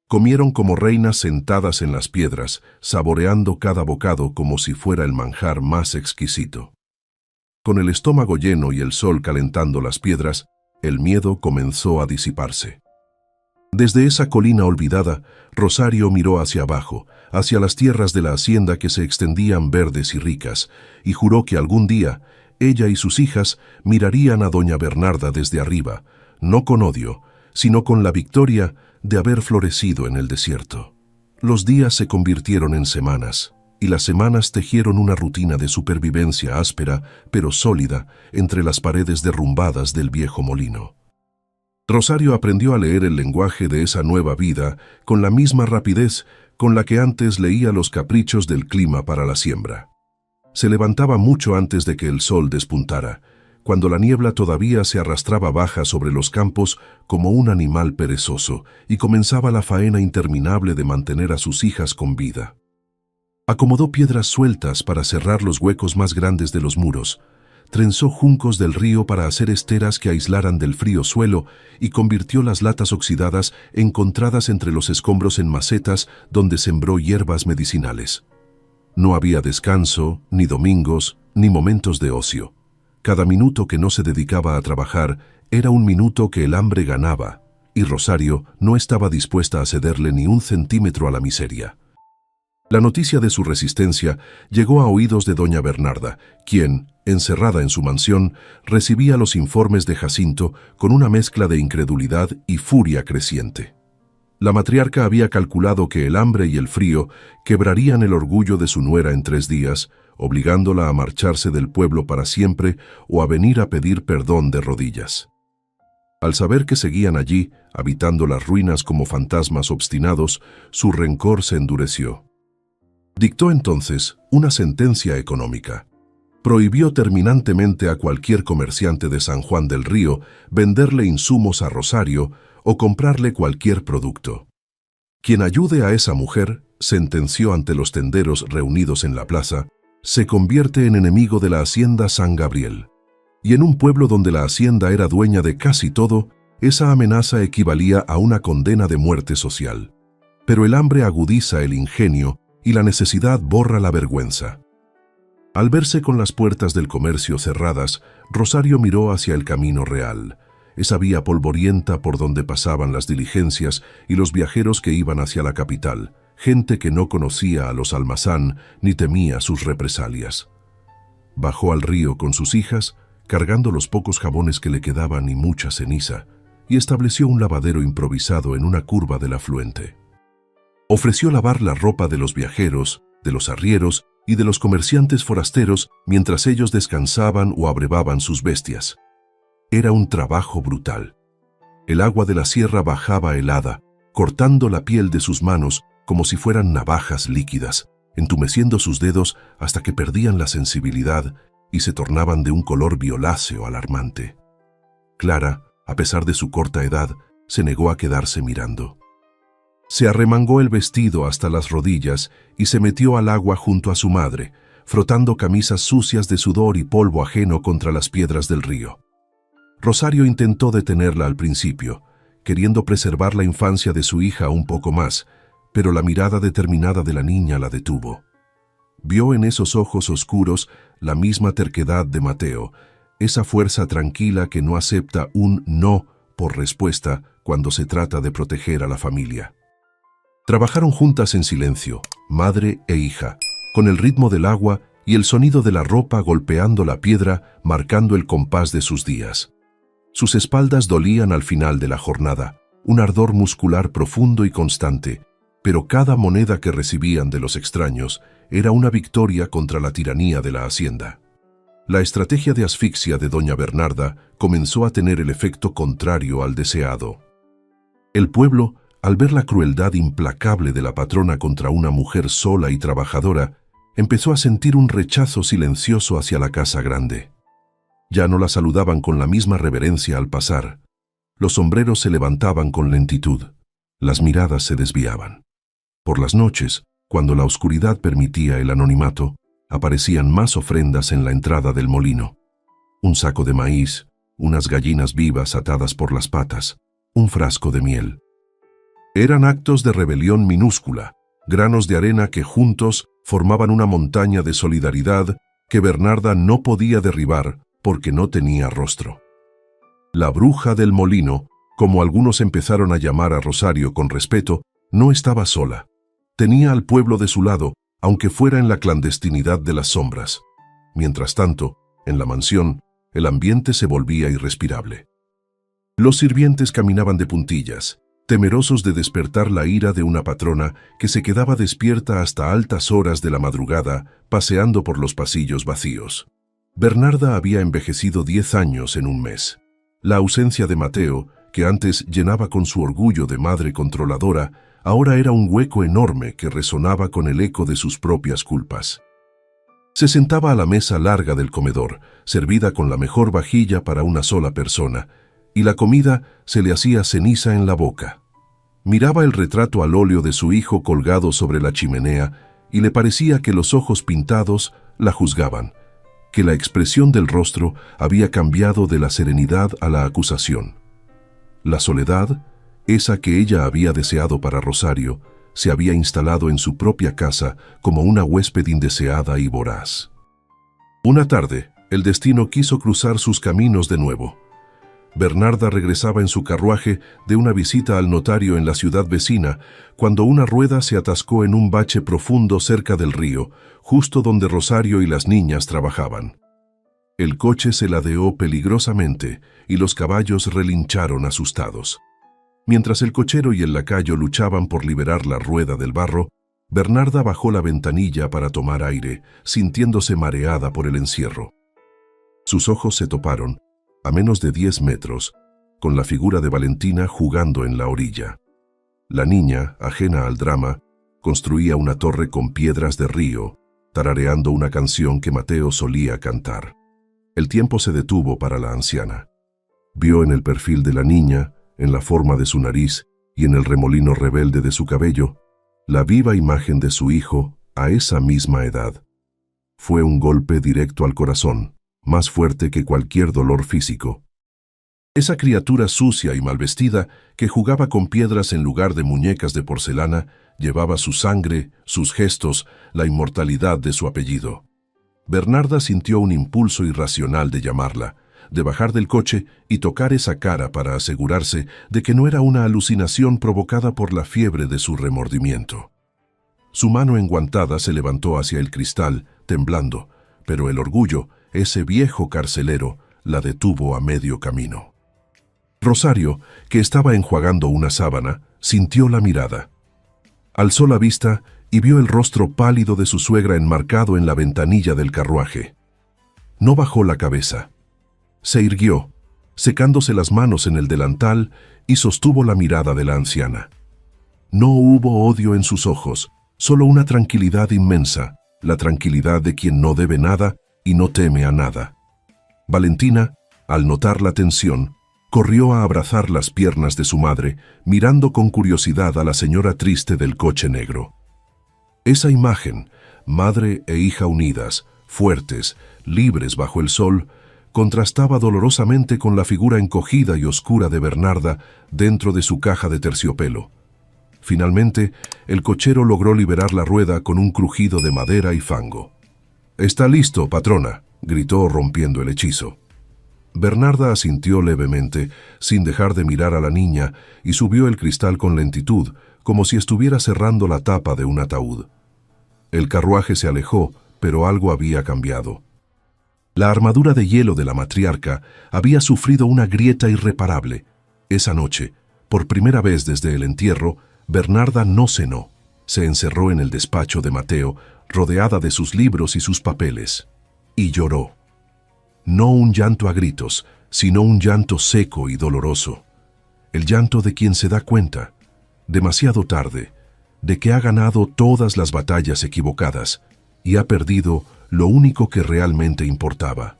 Comieron como reinas sentadas en las piedras, saboreando cada bocado como si fuera el manjar más exquisito. Con el estómago lleno y el sol calentando las piedras, el miedo comenzó a disiparse. Desde esa colina olvidada, Rosario miró hacia abajo, hacia las tierras de la hacienda que se extendían verdes y ricas, y juró que algún día ella y sus hijas mirarían a doña Bernarda desde arriba, no con odio, sino con la victoria de haber florecido en el desierto. Los días se convirtieron en semanas, y las semanas tejieron una rutina de supervivencia áspera, pero sólida, entre las paredes derrumbadas del viejo molino. Rosario aprendió a leer el lenguaje de esa nueva vida con la misma rapidez con la que antes leía los caprichos del clima para la siembra. Se levantaba mucho antes de que el sol despuntara, cuando la niebla todavía se arrastraba baja sobre los campos como un animal perezoso, y comenzaba la faena interminable de mantener a sus hijas con vida. Acomodó piedras sueltas para cerrar los huecos más grandes de los muros, trenzó juncos del río para hacer esteras que aislaran del frío suelo y convirtió las latas oxidadas encontradas entre los escombros en macetas donde sembró hierbas medicinales. No había descanso, ni domingos, ni momentos de ocio. Cada minuto que no se dedicaba a trabajar era un minuto que el hambre ganaba, y Rosario no estaba dispuesta a cederle ni un centímetro a la miseria. La noticia de su resistencia llegó a oídos de doña Bernarda, quien, encerrada en su mansión, recibía los informes de Jacinto con una mezcla de incredulidad y furia creciente. La matriarca había calculado que el hambre y el frío quebrarían el orgullo de su nuera en 3 días, obligándola a marcharse del pueblo para siempre o a venir a pedir perdón de rodillas. Al saber que seguían allí, habitando las ruinas como fantasmas obstinados, su rencor se endureció. Dictó entonces una sentencia económica. Prohibió terminantemente a cualquier comerciante de San Juan del Río venderle insumos a Rosario o comprarle cualquier producto. Quien ayude a esa mujer, sentenció ante los tenderos reunidos en la plaza, se convierte en enemigo de la hacienda San Gabriel. Y en un pueblo donde la hacienda era dueña de casi todo, esa amenaza equivalía a una condena de muerte social. Pero el hambre agudiza el ingenio y la necesidad borra la vergüenza. Al verse con las puertas del comercio cerradas, Rosario miró hacia el camino real, esa vía polvorienta por donde pasaban las diligencias y los viajeros que iban hacia la capital, gente que no conocía a los Almazán ni temía sus represalias. Bajó al río con sus hijas, cargando los pocos jabones que le quedaban y mucha ceniza, y estableció un lavadero improvisado en una curva del afluente. Ofreció lavar la ropa de los viajeros, de los arrieros y de los comerciantes forasteros mientras ellos descansaban o abrevaban sus bestias. Era un trabajo brutal. El agua de la sierra bajaba helada, cortando la piel de sus manos como si fueran navajas líquidas, entumeciendo sus dedos hasta que perdían la sensibilidad y se tornaban de un color violáceo alarmante. Clara, a pesar de su corta edad, se negó a quedarse mirando. Se arremangó el vestido hasta las rodillas y se metió al agua junto a su madre, frotando camisas sucias de sudor y polvo ajeno contra las piedras del río. Rosario intentó detenerla al principio, queriendo preservar la infancia de su hija un poco más, pero la mirada determinada de la niña la detuvo. Vio en esos ojos oscuros la misma terquedad de Mateo, esa fuerza tranquila que no acepta un no por respuesta cuando se trata de proteger a la familia. Trabajaron juntas en silencio, madre e hija, con el ritmo del agua y el sonido de la ropa golpeando la piedra, marcando el compás de sus días. Sus espaldas dolían al final de la jornada, un ardor muscular profundo y constante, pero cada moneda que recibían de los extraños era una victoria contra la tiranía de la hacienda. La estrategia de asfixia de doña Bernarda comenzó a tener el efecto contrario al deseado. El pueblo, al ver la crueldad implacable de la patrona contra una mujer sola y trabajadora, empezó a sentir un rechazo silencioso hacia la casa grande. Ya no la saludaban con la misma reverencia al pasar. Los sombreros se levantaban con lentitud. Las miradas se desviaban. Por las noches, cuando la oscuridad permitía el anonimato, aparecían más ofrendas en la entrada del molino. Un saco de maíz, unas gallinas vivas atadas por las patas, un frasco de miel. Eran actos de rebelión minúscula, granos de arena que juntos formaban una montaña de solidaridad que Bernarda no podía derribar porque no tenía rostro. La bruja del molino, como algunos empezaron a llamar a Rosario con respeto, no estaba sola. Tenía al pueblo de su lado, aunque fuera en la clandestinidad de las sombras. Mientras tanto, en la mansión, el ambiente se volvía irrespirable. Los sirvientes caminaban de puntillas, temerosos de despertar la ira de una patrona que se quedaba despierta hasta altas horas de la madrugada, paseando por los pasillos vacíos. Bernarda había envejecido 10 años en un mes. La ausencia de Mateo, que antes llenaba con su orgullo de madre controladora, ahora era un hueco enorme que resonaba con el eco de sus propias culpas. Se sentaba a la mesa larga del comedor, servida con la mejor vajilla para una sola persona, y la comida se le hacía ceniza en la boca. Miraba el retrato al óleo de su hijo colgado sobre la chimenea y le parecía que los ojos pintados la juzgaban, que la expresión del rostro había cambiado de la serenidad a la acusación. La soledad, esa que ella había deseado para Rosario, se había instalado en su propia casa como una huésped indeseada y voraz. Una tarde, el destino quiso cruzar sus caminos de nuevo. Bernarda regresaba en su carruaje de una visita al notario en la ciudad vecina, cuando una rueda se atascó en un bache profundo cerca del río, justo donde Rosario y las niñas trabajaban. El coche se ladeó peligrosamente y los caballos relincharon asustados. Mientras el cochero y el lacayo luchaban por liberar la rueda del barro, Bernarda bajó la ventanilla para tomar aire, sintiéndose mareada por el encierro. Sus ojos se toparon, a menos de 10 metros, con la figura de Valentina jugando en la orilla. La niña, ajena al drama, construía una torre con piedras de río, tarareando una canción que Mateo solía cantar. El tiempo se detuvo para la anciana. Vio en el perfil de la niña, en la forma de su nariz y en el remolino rebelde de su cabello, la viva imagen de su hijo a esa misma edad. Fue un golpe directo al corazón, más fuerte que cualquier dolor físico. Esa criatura sucia y mal vestida, que jugaba con piedras en lugar de muñecas de porcelana, llevaba su sangre, sus gestos, la inmortalidad de su apellido. Bernarda sintió un impulso irracional de llamarla, de bajar del coche y tocar esa cara para asegurarse de que no era una alucinación provocada por la fiebre de su remordimiento. Su mano enguantada se levantó hacia el cristal, temblando, pero el orgullo, ese viejo carcelero, la detuvo a medio camino. Rosario, que estaba enjuagando una sábana, sintió la mirada. Alzó la vista y vio el rostro pálido de su suegra enmarcado en la ventanilla del carruaje. No bajó la cabeza. Se irguió, secándose las manos en el delantal, y sostuvo la mirada de la anciana. No hubo odio en sus ojos, solo una tranquilidad inmensa, la tranquilidad de quien no debe nada y no teme a nada. Valentina, al notar la tensión, corrió a abrazar las piernas de su madre, mirando con curiosidad a la señora triste del coche negro. Esa imagen, madre e hija unidas, fuertes, libres bajo el sol, contrastaba dolorosamente con la figura encogida y oscura de Bernarda dentro de su caja de terciopelo. Finalmente, el cochero logró liberar la rueda con un crujido de madera y fango. «Está listo, patrona», gritó rompiendo el hechizo. Bernarda asintió levemente, sin dejar de mirar a la niña, y subió el cristal con lentitud, como si estuviera cerrando la tapa de un ataúd. El carruaje se alejó, pero algo había cambiado. La armadura de hielo de la matriarca había sufrido una grieta irreparable. Esa noche, por primera vez desde el entierro, Bernarda no cenó. Se encerró en el despacho de Mateo, rodeada de sus libros y sus papeles, y lloró. No un llanto a gritos, sino un llanto seco y doloroso. El llanto de quien se da cuenta, demasiado tarde, de que ha ganado todas las batallas equivocadas y ha perdido lo único que realmente importaba.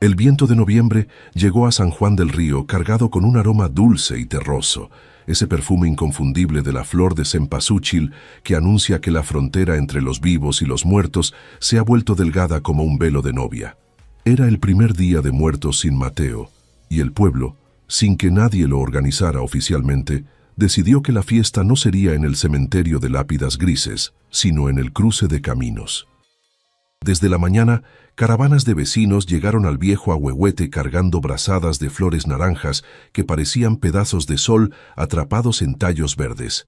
El viento de noviembre llegó a San Juan del Río cargado con un aroma dulce y terroso, ese perfume inconfundible de la flor de cempasúchil que anuncia que la frontera entre los vivos y los muertos se ha vuelto delgada como un velo de novia. Era el primer día de Muertos sin Mateo, y el pueblo, sin que nadie lo organizara oficialmente, decidió que la fiesta no sería en el cementerio de lápidas grises, sino en el cruce de caminos. Desde la mañana, caravanas de vecinos llegaron al viejo Ahuehuete cargando brazadas de flores naranjas que parecían pedazos de sol atrapados en tallos verdes.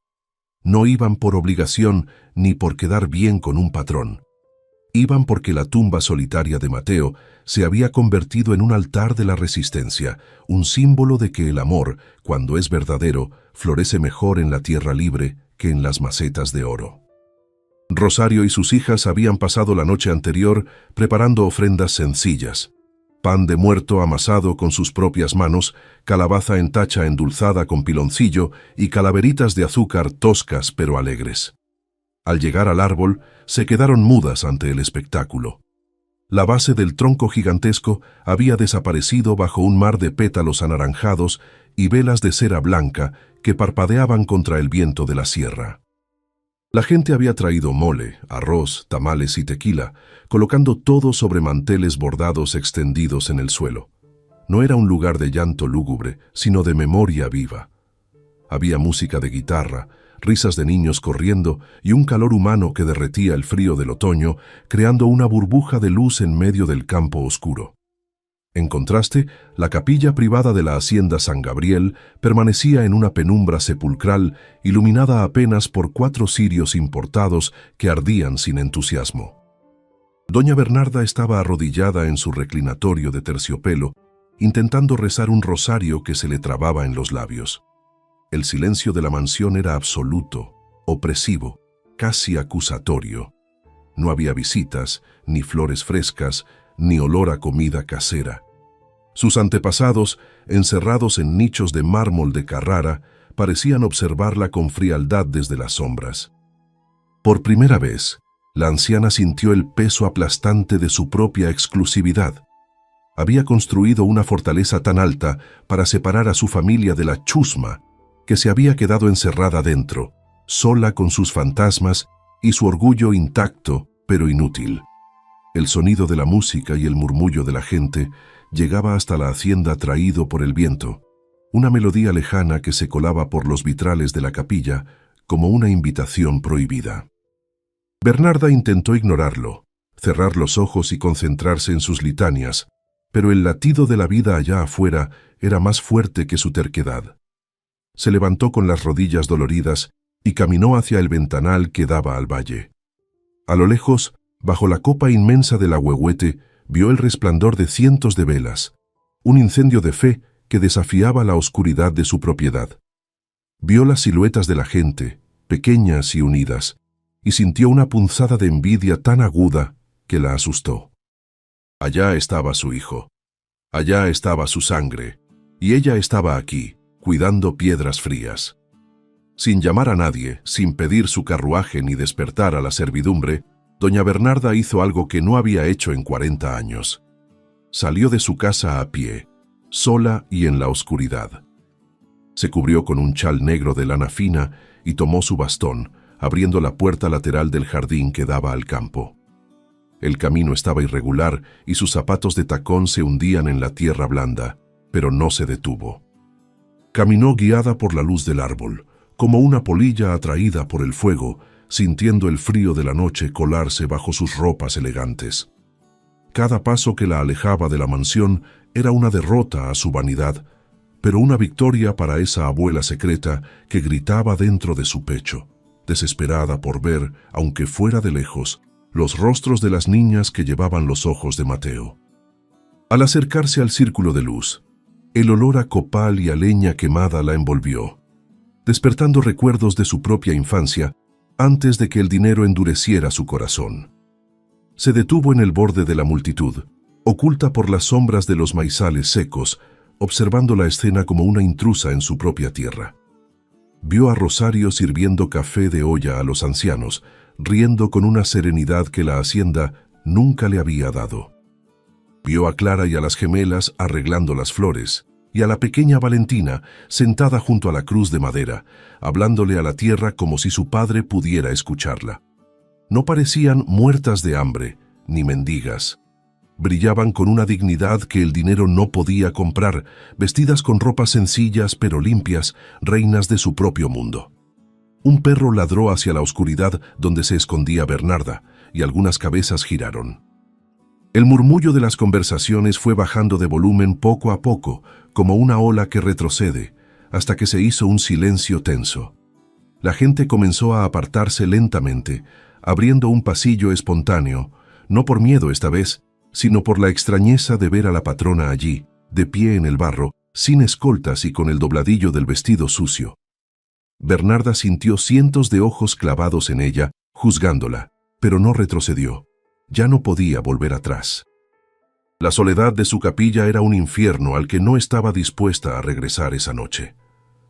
No iban por obligación ni por quedar bien con un patrón. Iban porque la tumba solitaria de Mateo se había convertido en un altar de la resistencia, un símbolo de que el amor, cuando es verdadero, florece mejor en la tierra libre que en las macetas de oro. Rosario y sus hijas habían pasado la noche anterior preparando ofrendas sencillas. Pan de muerto amasado con sus propias manos, calabaza en tacha endulzada con piloncillo y calaveritas de azúcar toscas pero alegres. Al llegar al árbol, se quedaron mudas ante el espectáculo. La base del tronco gigantesco había desaparecido bajo un mar de pétalos anaranjados y velas de cera blanca que parpadeaban contra el viento de la sierra. La gente había traído mole, arroz, tamales y tequila, colocando todo sobre manteles bordados extendidos en el suelo. No era un lugar de llanto lúgubre, sino de memoria viva. Había música de guitarra, risas de niños corriendo y un calor humano que derretía el frío del otoño, creando una burbuja de luz en medio del campo oscuro. En contraste, la capilla privada de la hacienda San Gabriel permanecía en una penumbra sepulcral, iluminada apenas por 4 cirios importados que ardían sin entusiasmo. Doña Bernarda estaba arrodillada en su reclinatorio de terciopelo, intentando rezar un rosario que se le trababa en los labios. El silencio de la mansión era absoluto, opresivo, casi acusatorio. No había visitas, ni flores frescas, ni olor a comida casera. Sus antepasados, encerrados en nichos de mármol de Carrara, parecían observarla con frialdad desde las sombras. Por primera vez, la anciana sintió el peso aplastante de su propia exclusividad. Había construido una fortaleza tan alta para separar a su familia de la chusma, que se había quedado encerrada dentro, sola con sus fantasmas y su orgullo intacto, pero inútil. El sonido de la música y el murmullo de la gente llegaba hasta la hacienda traído por el viento, una melodía lejana que se colaba por los vitrales de la capilla como una invitación prohibida. Bernarda intentó ignorarlo, cerrar los ojos y concentrarse en sus litanias, pero el latido de la vida allá afuera era más fuerte que su terquedad. Se levantó con las rodillas doloridas y caminó hacia el ventanal que daba al valle. A lo lejos, bajo la copa inmensa del Ahuehuete, vio el resplandor de cientos de velas, un incendio de fe que desafiaba la oscuridad de su propiedad. Vio las siluetas de la gente, pequeñas y unidas, y sintió una punzada de envidia tan aguda que la asustó. Allá estaba su hijo, allá estaba su sangre, y ella estaba aquí, cuidando piedras frías. Sin llamar a nadie, sin pedir su carruaje ni despertar a la servidumbre, doña Bernarda hizo algo que no había hecho en 40 años. Salió de su casa a pie, sola y en la oscuridad. Se cubrió con un chal negro de lana fina y tomó su bastón, abriendo la puerta lateral del jardín que daba al campo. El camino estaba irregular y sus zapatos de tacón se hundían en la tierra blanda, pero no se detuvo. Caminó guiada por la luz del árbol, como una polilla atraída por el fuego, sintiendo el frío de la noche colarse bajo sus ropas elegantes. Cada paso que la alejaba de la mansión era una derrota a su vanidad, pero una victoria para esa abuela secreta que gritaba dentro de su pecho, desesperada por ver, aunque fuera de lejos, los rostros de las niñas que llevaban los ojos de Mateo. Al acercarse al círculo de luz, el olor a copal y a leña quemada la envolvió, despertando recuerdos de su propia infancia antes de que el dinero endureciera su corazón. Se detuvo en el borde de la multitud, oculta por las sombras de los maizales secos, observando la escena como una intrusa en su propia tierra. Vio a Rosario sirviendo café de olla a los ancianos, riendo con una serenidad que la hacienda nunca le había dado. Vio a Clara y a las gemelas arreglando las flores, y a la pequeña Valentina sentada junto a la cruz de madera, hablándole a la tierra como si su padre pudiera escucharla. No parecían muertas de hambre, ni mendigas. Brillaban con una dignidad que el dinero no podía comprar, vestidas con ropas sencillas pero limpias, reinas de su propio mundo. Un perro ladró hacia la oscuridad donde se escondía Bernarda, y algunas cabezas giraron. El murmullo de las conversaciones fue bajando de volumen poco a poco, como una ola que retrocede, hasta que se hizo un silencio tenso. La gente comenzó a apartarse lentamente, abriendo un pasillo espontáneo, no por miedo esta vez, sino por la extrañeza de ver a la patrona allí, de pie en el barro, sin escoltas y con el dobladillo del vestido sucio. Bernarda sintió cientos de ojos clavados en ella, juzgándola, pero no retrocedió. Ya no podía volver atrás. La soledad de su capilla era un infierno al que no estaba dispuesta a regresar esa noche.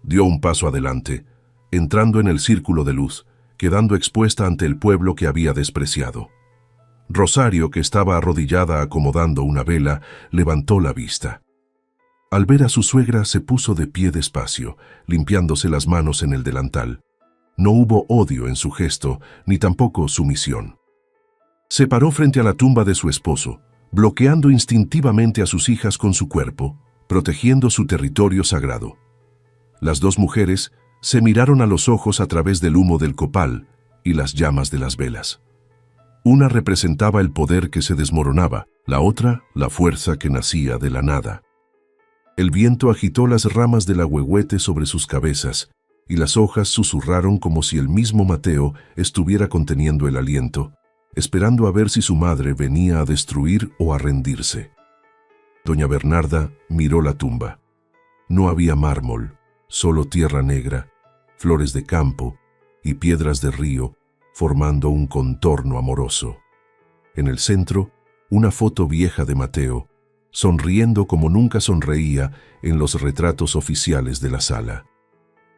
Dio un paso adelante, entrando en el círculo de luz, quedando expuesta ante el pueblo que había despreciado. Rosario, que estaba arrodillada acomodando una vela, levantó la vista. Al ver a su suegra se puso de pie despacio, limpiándose las manos en el delantal. No hubo odio en su gesto, ni tampoco sumisión. Se paró frente a la tumba de su esposo, bloqueando instintivamente a sus hijas con su cuerpo, protegiendo su territorio sagrado. Las dos mujeres se miraron a los ojos a través del humo del copal y las llamas de las velas. Una representaba el poder que se desmoronaba, la otra la fuerza que nacía de la nada. El viento agitó las ramas del ahuehuete sobre sus cabezas, y las hojas susurraron como si el mismo Mateo estuviera conteniendo el aliento, esperando a ver si su madre venía a destruir o a rendirse. Doña Bernarda miró la tumba. No había mármol, solo tierra negra, flores de campo y piedras de río, formando un contorno amoroso. En el centro, una foto vieja de Mateo, sonriendo como nunca sonreía en los retratos oficiales de la sala.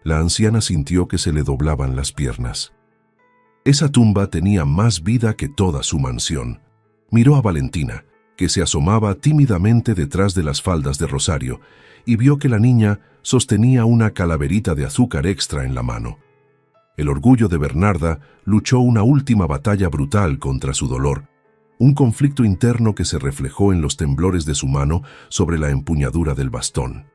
La anciana sintió que se le doblaban las piernas. Esa tumba tenía más vida que toda su mansión. Miró a Valentina, que se asomaba tímidamente detrás de las faldas de Rosario, y vio que la niña sostenía una calaverita de azúcar extra en la mano. El orgullo de Bernarda luchó una última batalla brutal contra su dolor, un conflicto interno que se reflejó en los temblores de su mano sobre la empuñadura del bastón.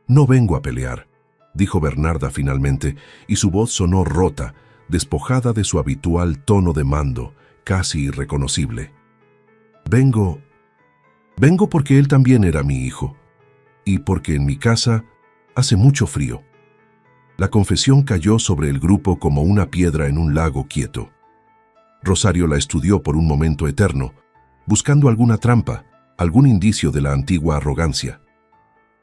«No vengo a pelear», dijo Bernarda finalmente, y su voz sonó rota, despojada de su habitual tono de mando, casi irreconocible. Vengo porque él también era mi hijo, y porque en mi casa hace mucho frío». La confesión cayó sobre el grupo como una piedra en un lago quieto. Rosario la estudió por un momento eterno, buscando alguna trampa, algún indicio de la antigua arrogancia.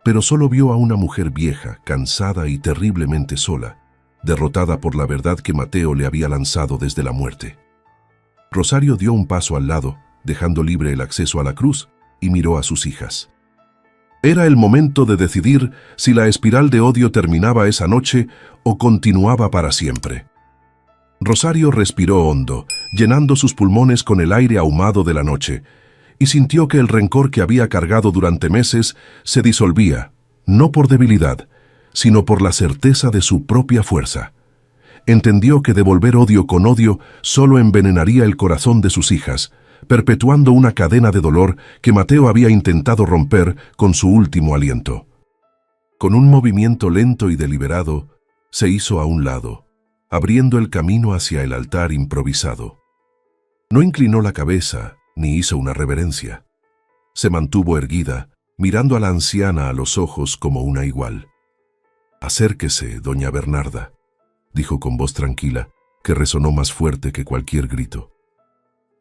Pero solo vio a una mujer vieja, cansada y terriblemente sola, derrotada por la verdad que Mateo le había lanzado desde la muerte. Rosario dio un paso al lado, dejando libre el acceso a la cruz, y miró a sus hijas. Era el momento de decidir si la espiral de odio terminaba esa noche o continuaba para siempre. Rosario respiró hondo, llenando sus pulmones con el aire ahumado de la noche, y sintió que el rencor que había cargado durante meses se disolvía, no por debilidad, sino por la certeza de su propia fuerza. Entendió que devolver odio con odio solo envenenaría el corazón de sus hijas, perpetuando una cadena de dolor que Mateo había intentado romper con su último aliento. Con un movimiento lento y deliberado, se hizo a un lado, abriendo el camino hacia el altar improvisado. No inclinó la cabeza ni hizo una reverencia. Se mantuvo erguida, mirando a la anciana a los ojos como una igual. «Acérquese, doña Bernarda», dijo con voz tranquila, que resonó más fuerte que cualquier grito.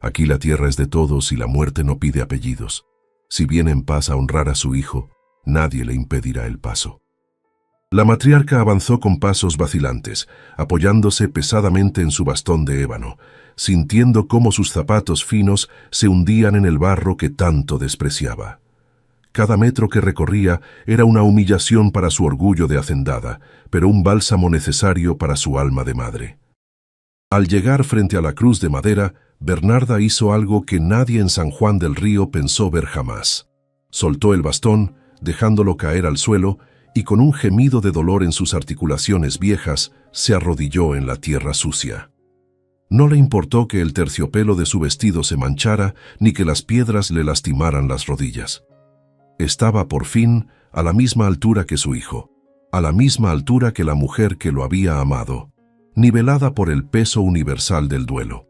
«Aquí la tierra es de todos y la muerte no pide apellidos. Si viene en paz a honrar a su hijo, nadie le impedirá el paso». La matriarca avanzó con pasos vacilantes, apoyándose pesadamente en su bastón de ébano, sintiendo cómo sus zapatos finos se hundían en el barro que tanto despreciaba. Cada metro que recorría era una humillación para su orgullo de hacendada, pero un bálsamo necesario para su alma de madre. Al llegar frente a la cruz de madera, Bernarda hizo algo que nadie en San Juan del Río pensó ver jamás. Soltó el bastón, dejándolo caer al suelo, y con un gemido de dolor en sus articulaciones viejas, se arrodilló en la tierra sucia. No le importó que el terciopelo de su vestido se manchara, ni que las piedras le lastimaran las rodillas. Estaba, por fin, a la misma altura que su hijo, a la misma altura que la mujer que lo había amado, nivelada por el peso universal del duelo.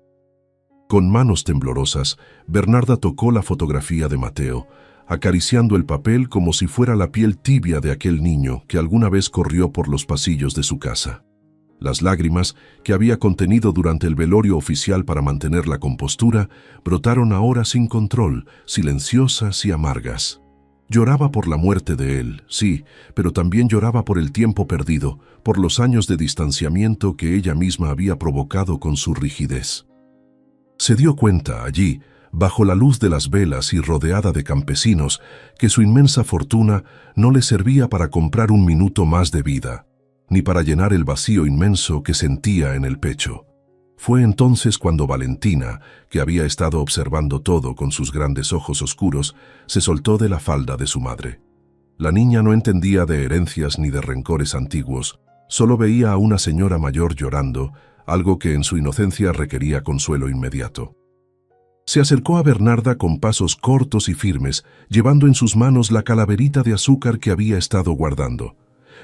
Con manos temblorosas, Bernarda tocó la fotografía de Mateo, acariciando el papel como si fuera la piel tibia de aquel niño que alguna vez corrió por los pasillos de su casa. Las lágrimas, que había contenido durante el velorio oficial para mantener la compostura, brotaron ahora sin control, silenciosas y amargas. Lloraba por la muerte de él, sí, pero también lloraba por el tiempo perdido, por los años de distanciamiento que ella misma había provocado con su rigidez. Se dio cuenta allí, bajo la luz de las velas y rodeada de campesinos, que su inmensa fortuna no le servía para comprar un minuto más de vida, ni para llenar el vacío inmenso que sentía en el pecho. Fue entonces cuando Valentina, que había estado observando todo con sus grandes ojos oscuros, se soltó de la falda de su madre. La niña no entendía de herencias ni de rencores antiguos, solo veía a una señora mayor llorando, algo que en su inocencia requería consuelo inmediato. Se acercó a Bernarda con pasos cortos y firmes, llevando en sus manos la calaverita de azúcar que había estado guardando.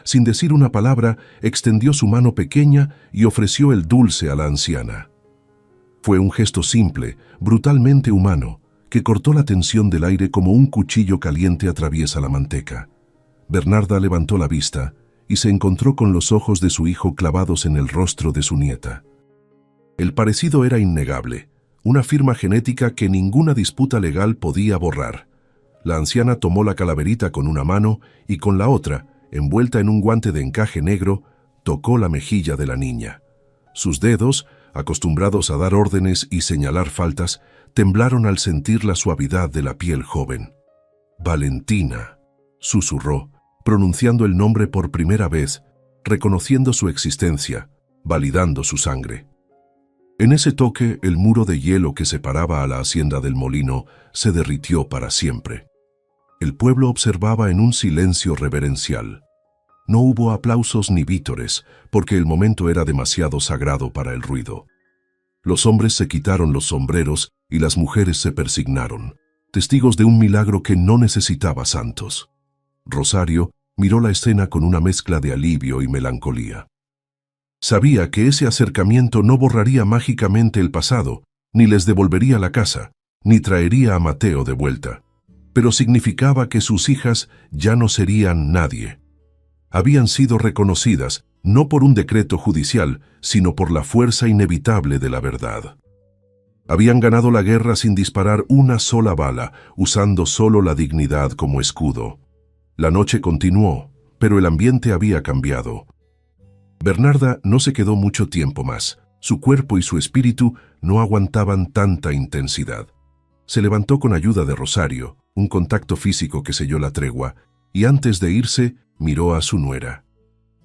Sin decir una palabra, extendió su mano pequeña y ofreció el dulce a la anciana. Fue un gesto simple, brutalmente humano, que cortó la tensión del aire como un cuchillo caliente atraviesa la manteca. Bernarda levantó la vista y se encontró con los ojos de su hijo clavados en el rostro de su nieta. El parecido era innegable, una firma genética que ninguna disputa legal podía borrar. La anciana tomó la calaverita con una mano y con la otra, envuelta en un guante de encaje negro, tocó la mejilla de la niña. Sus dedos, acostumbrados a dar órdenes y señalar faltas, temblaron al sentir la suavidad de la piel joven. «Valentina», susurró, pronunciando el nombre por primera vez, reconociendo su existencia, validando su sangre. En ese toque, el muro de hielo que separaba a la hacienda del molino se derritió para siempre. El pueblo observaba en un silencio reverencial. No hubo aplausos ni vítores, porque el momento era demasiado sagrado para el ruido. Los hombres se quitaron los sombreros y las mujeres se persignaron, testigos de un milagro que no necesitaba santos. Rosario miró la escena con una mezcla de alivio y melancolía. Sabía que ese acercamiento no borraría mágicamente el pasado, ni les devolvería la casa, ni traería a Mateo de vuelta, pero significaba que sus hijas ya no serían nadie. Habían sido reconocidas, no por un decreto judicial, sino por la fuerza inevitable de la verdad. Habían ganado la guerra sin disparar una sola bala, usando solo la dignidad como escudo. La noche continuó, pero el ambiente había cambiado. Bernarda no se quedó mucho tiempo más. Su cuerpo y su espíritu no aguantaban tanta intensidad. Se levantó con ayuda de Rosario, un contacto físico que selló la tregua, y antes de irse, miró a su nuera.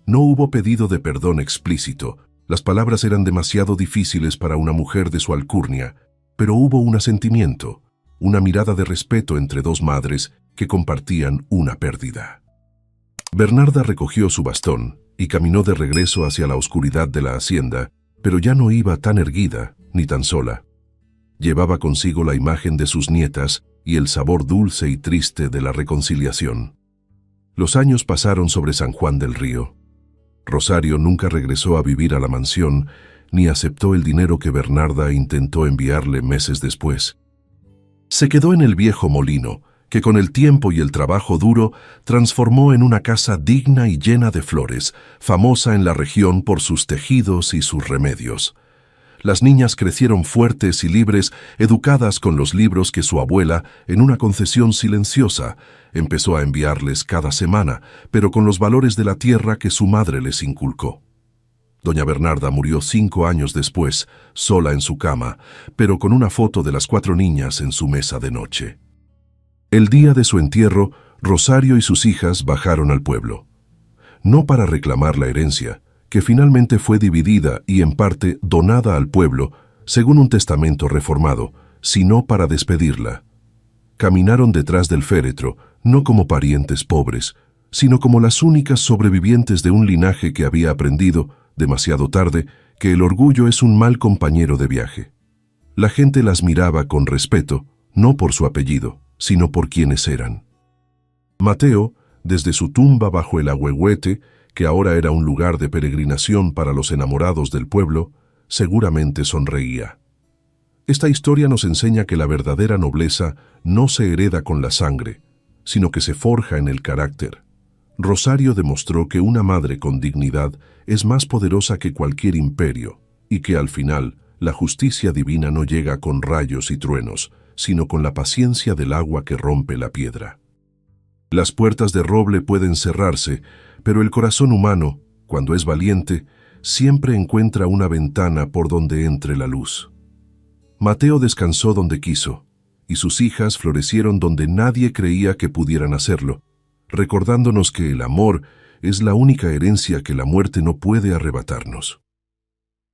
No hubo pedido de perdón explícito. Las palabras eran demasiado difíciles para una mujer de su alcurnia, pero hubo un asentimiento, una mirada de respeto entre dos madres que compartían una pérdida. Bernarda recogió su bastón y caminó de regreso hacia la oscuridad de la hacienda, pero ya no iba tan erguida ni tan sola. Llevaba consigo la imagen de sus nietas y el sabor dulce y triste de la reconciliación. Los años pasaron sobre San Juan del Río. Rosario nunca regresó a vivir a la mansión, ni aceptó el dinero que Bernarda intentó enviarle meses después. Se quedó en el viejo molino, que con el tiempo y el trabajo duro transformó en una casa digna y llena de flores, famosa en la región por sus tejidos y sus remedios. Las niñas crecieron fuertes y libres, educadas con los libros que su abuela, en una concesión silenciosa, empezó a enviarles cada semana, pero con los valores de la tierra que su madre les inculcó. Doña Bernarda murió 5 años después, sola en su cama, pero con una foto de las 4 niñas en su mesa de noche. El día de su entierro, Rosario y sus hijas bajaron al pueblo. No para reclamar la herencia, que finalmente fue dividida y en parte donada al pueblo, según un testamento reformado, sino para despedirla. Caminaron detrás del féretro, no como parientes pobres, sino como las únicas sobrevivientes de un linaje que había aprendido, demasiado tarde, que el orgullo es un mal compañero de viaje. La gente las miraba con respeto, no por su apellido, sino por quienes eran. Mateo, desde su tumba bajo el ahuehuete, que ahora era un lugar de peregrinación para los enamorados del pueblo, seguramente sonreía. Esta historia nos enseña que la verdadera nobleza no se hereda con la sangre, sino que se forja en el carácter. Rosario demostró que una madre con dignidad es más poderosa que cualquier imperio, y que al final la justicia divina no llega con rayos y truenos, sino con la paciencia del agua que rompe la piedra. Las puertas de roble pueden cerrarse, pero el corazón humano, cuando es valiente, siempre encuentra una ventana por donde entre la luz. Mateo descansó donde quiso, y sus hijas florecieron donde nadie creía que pudieran hacerlo, recordándonos que el amor es la única herencia que la muerte no puede arrebatarnos.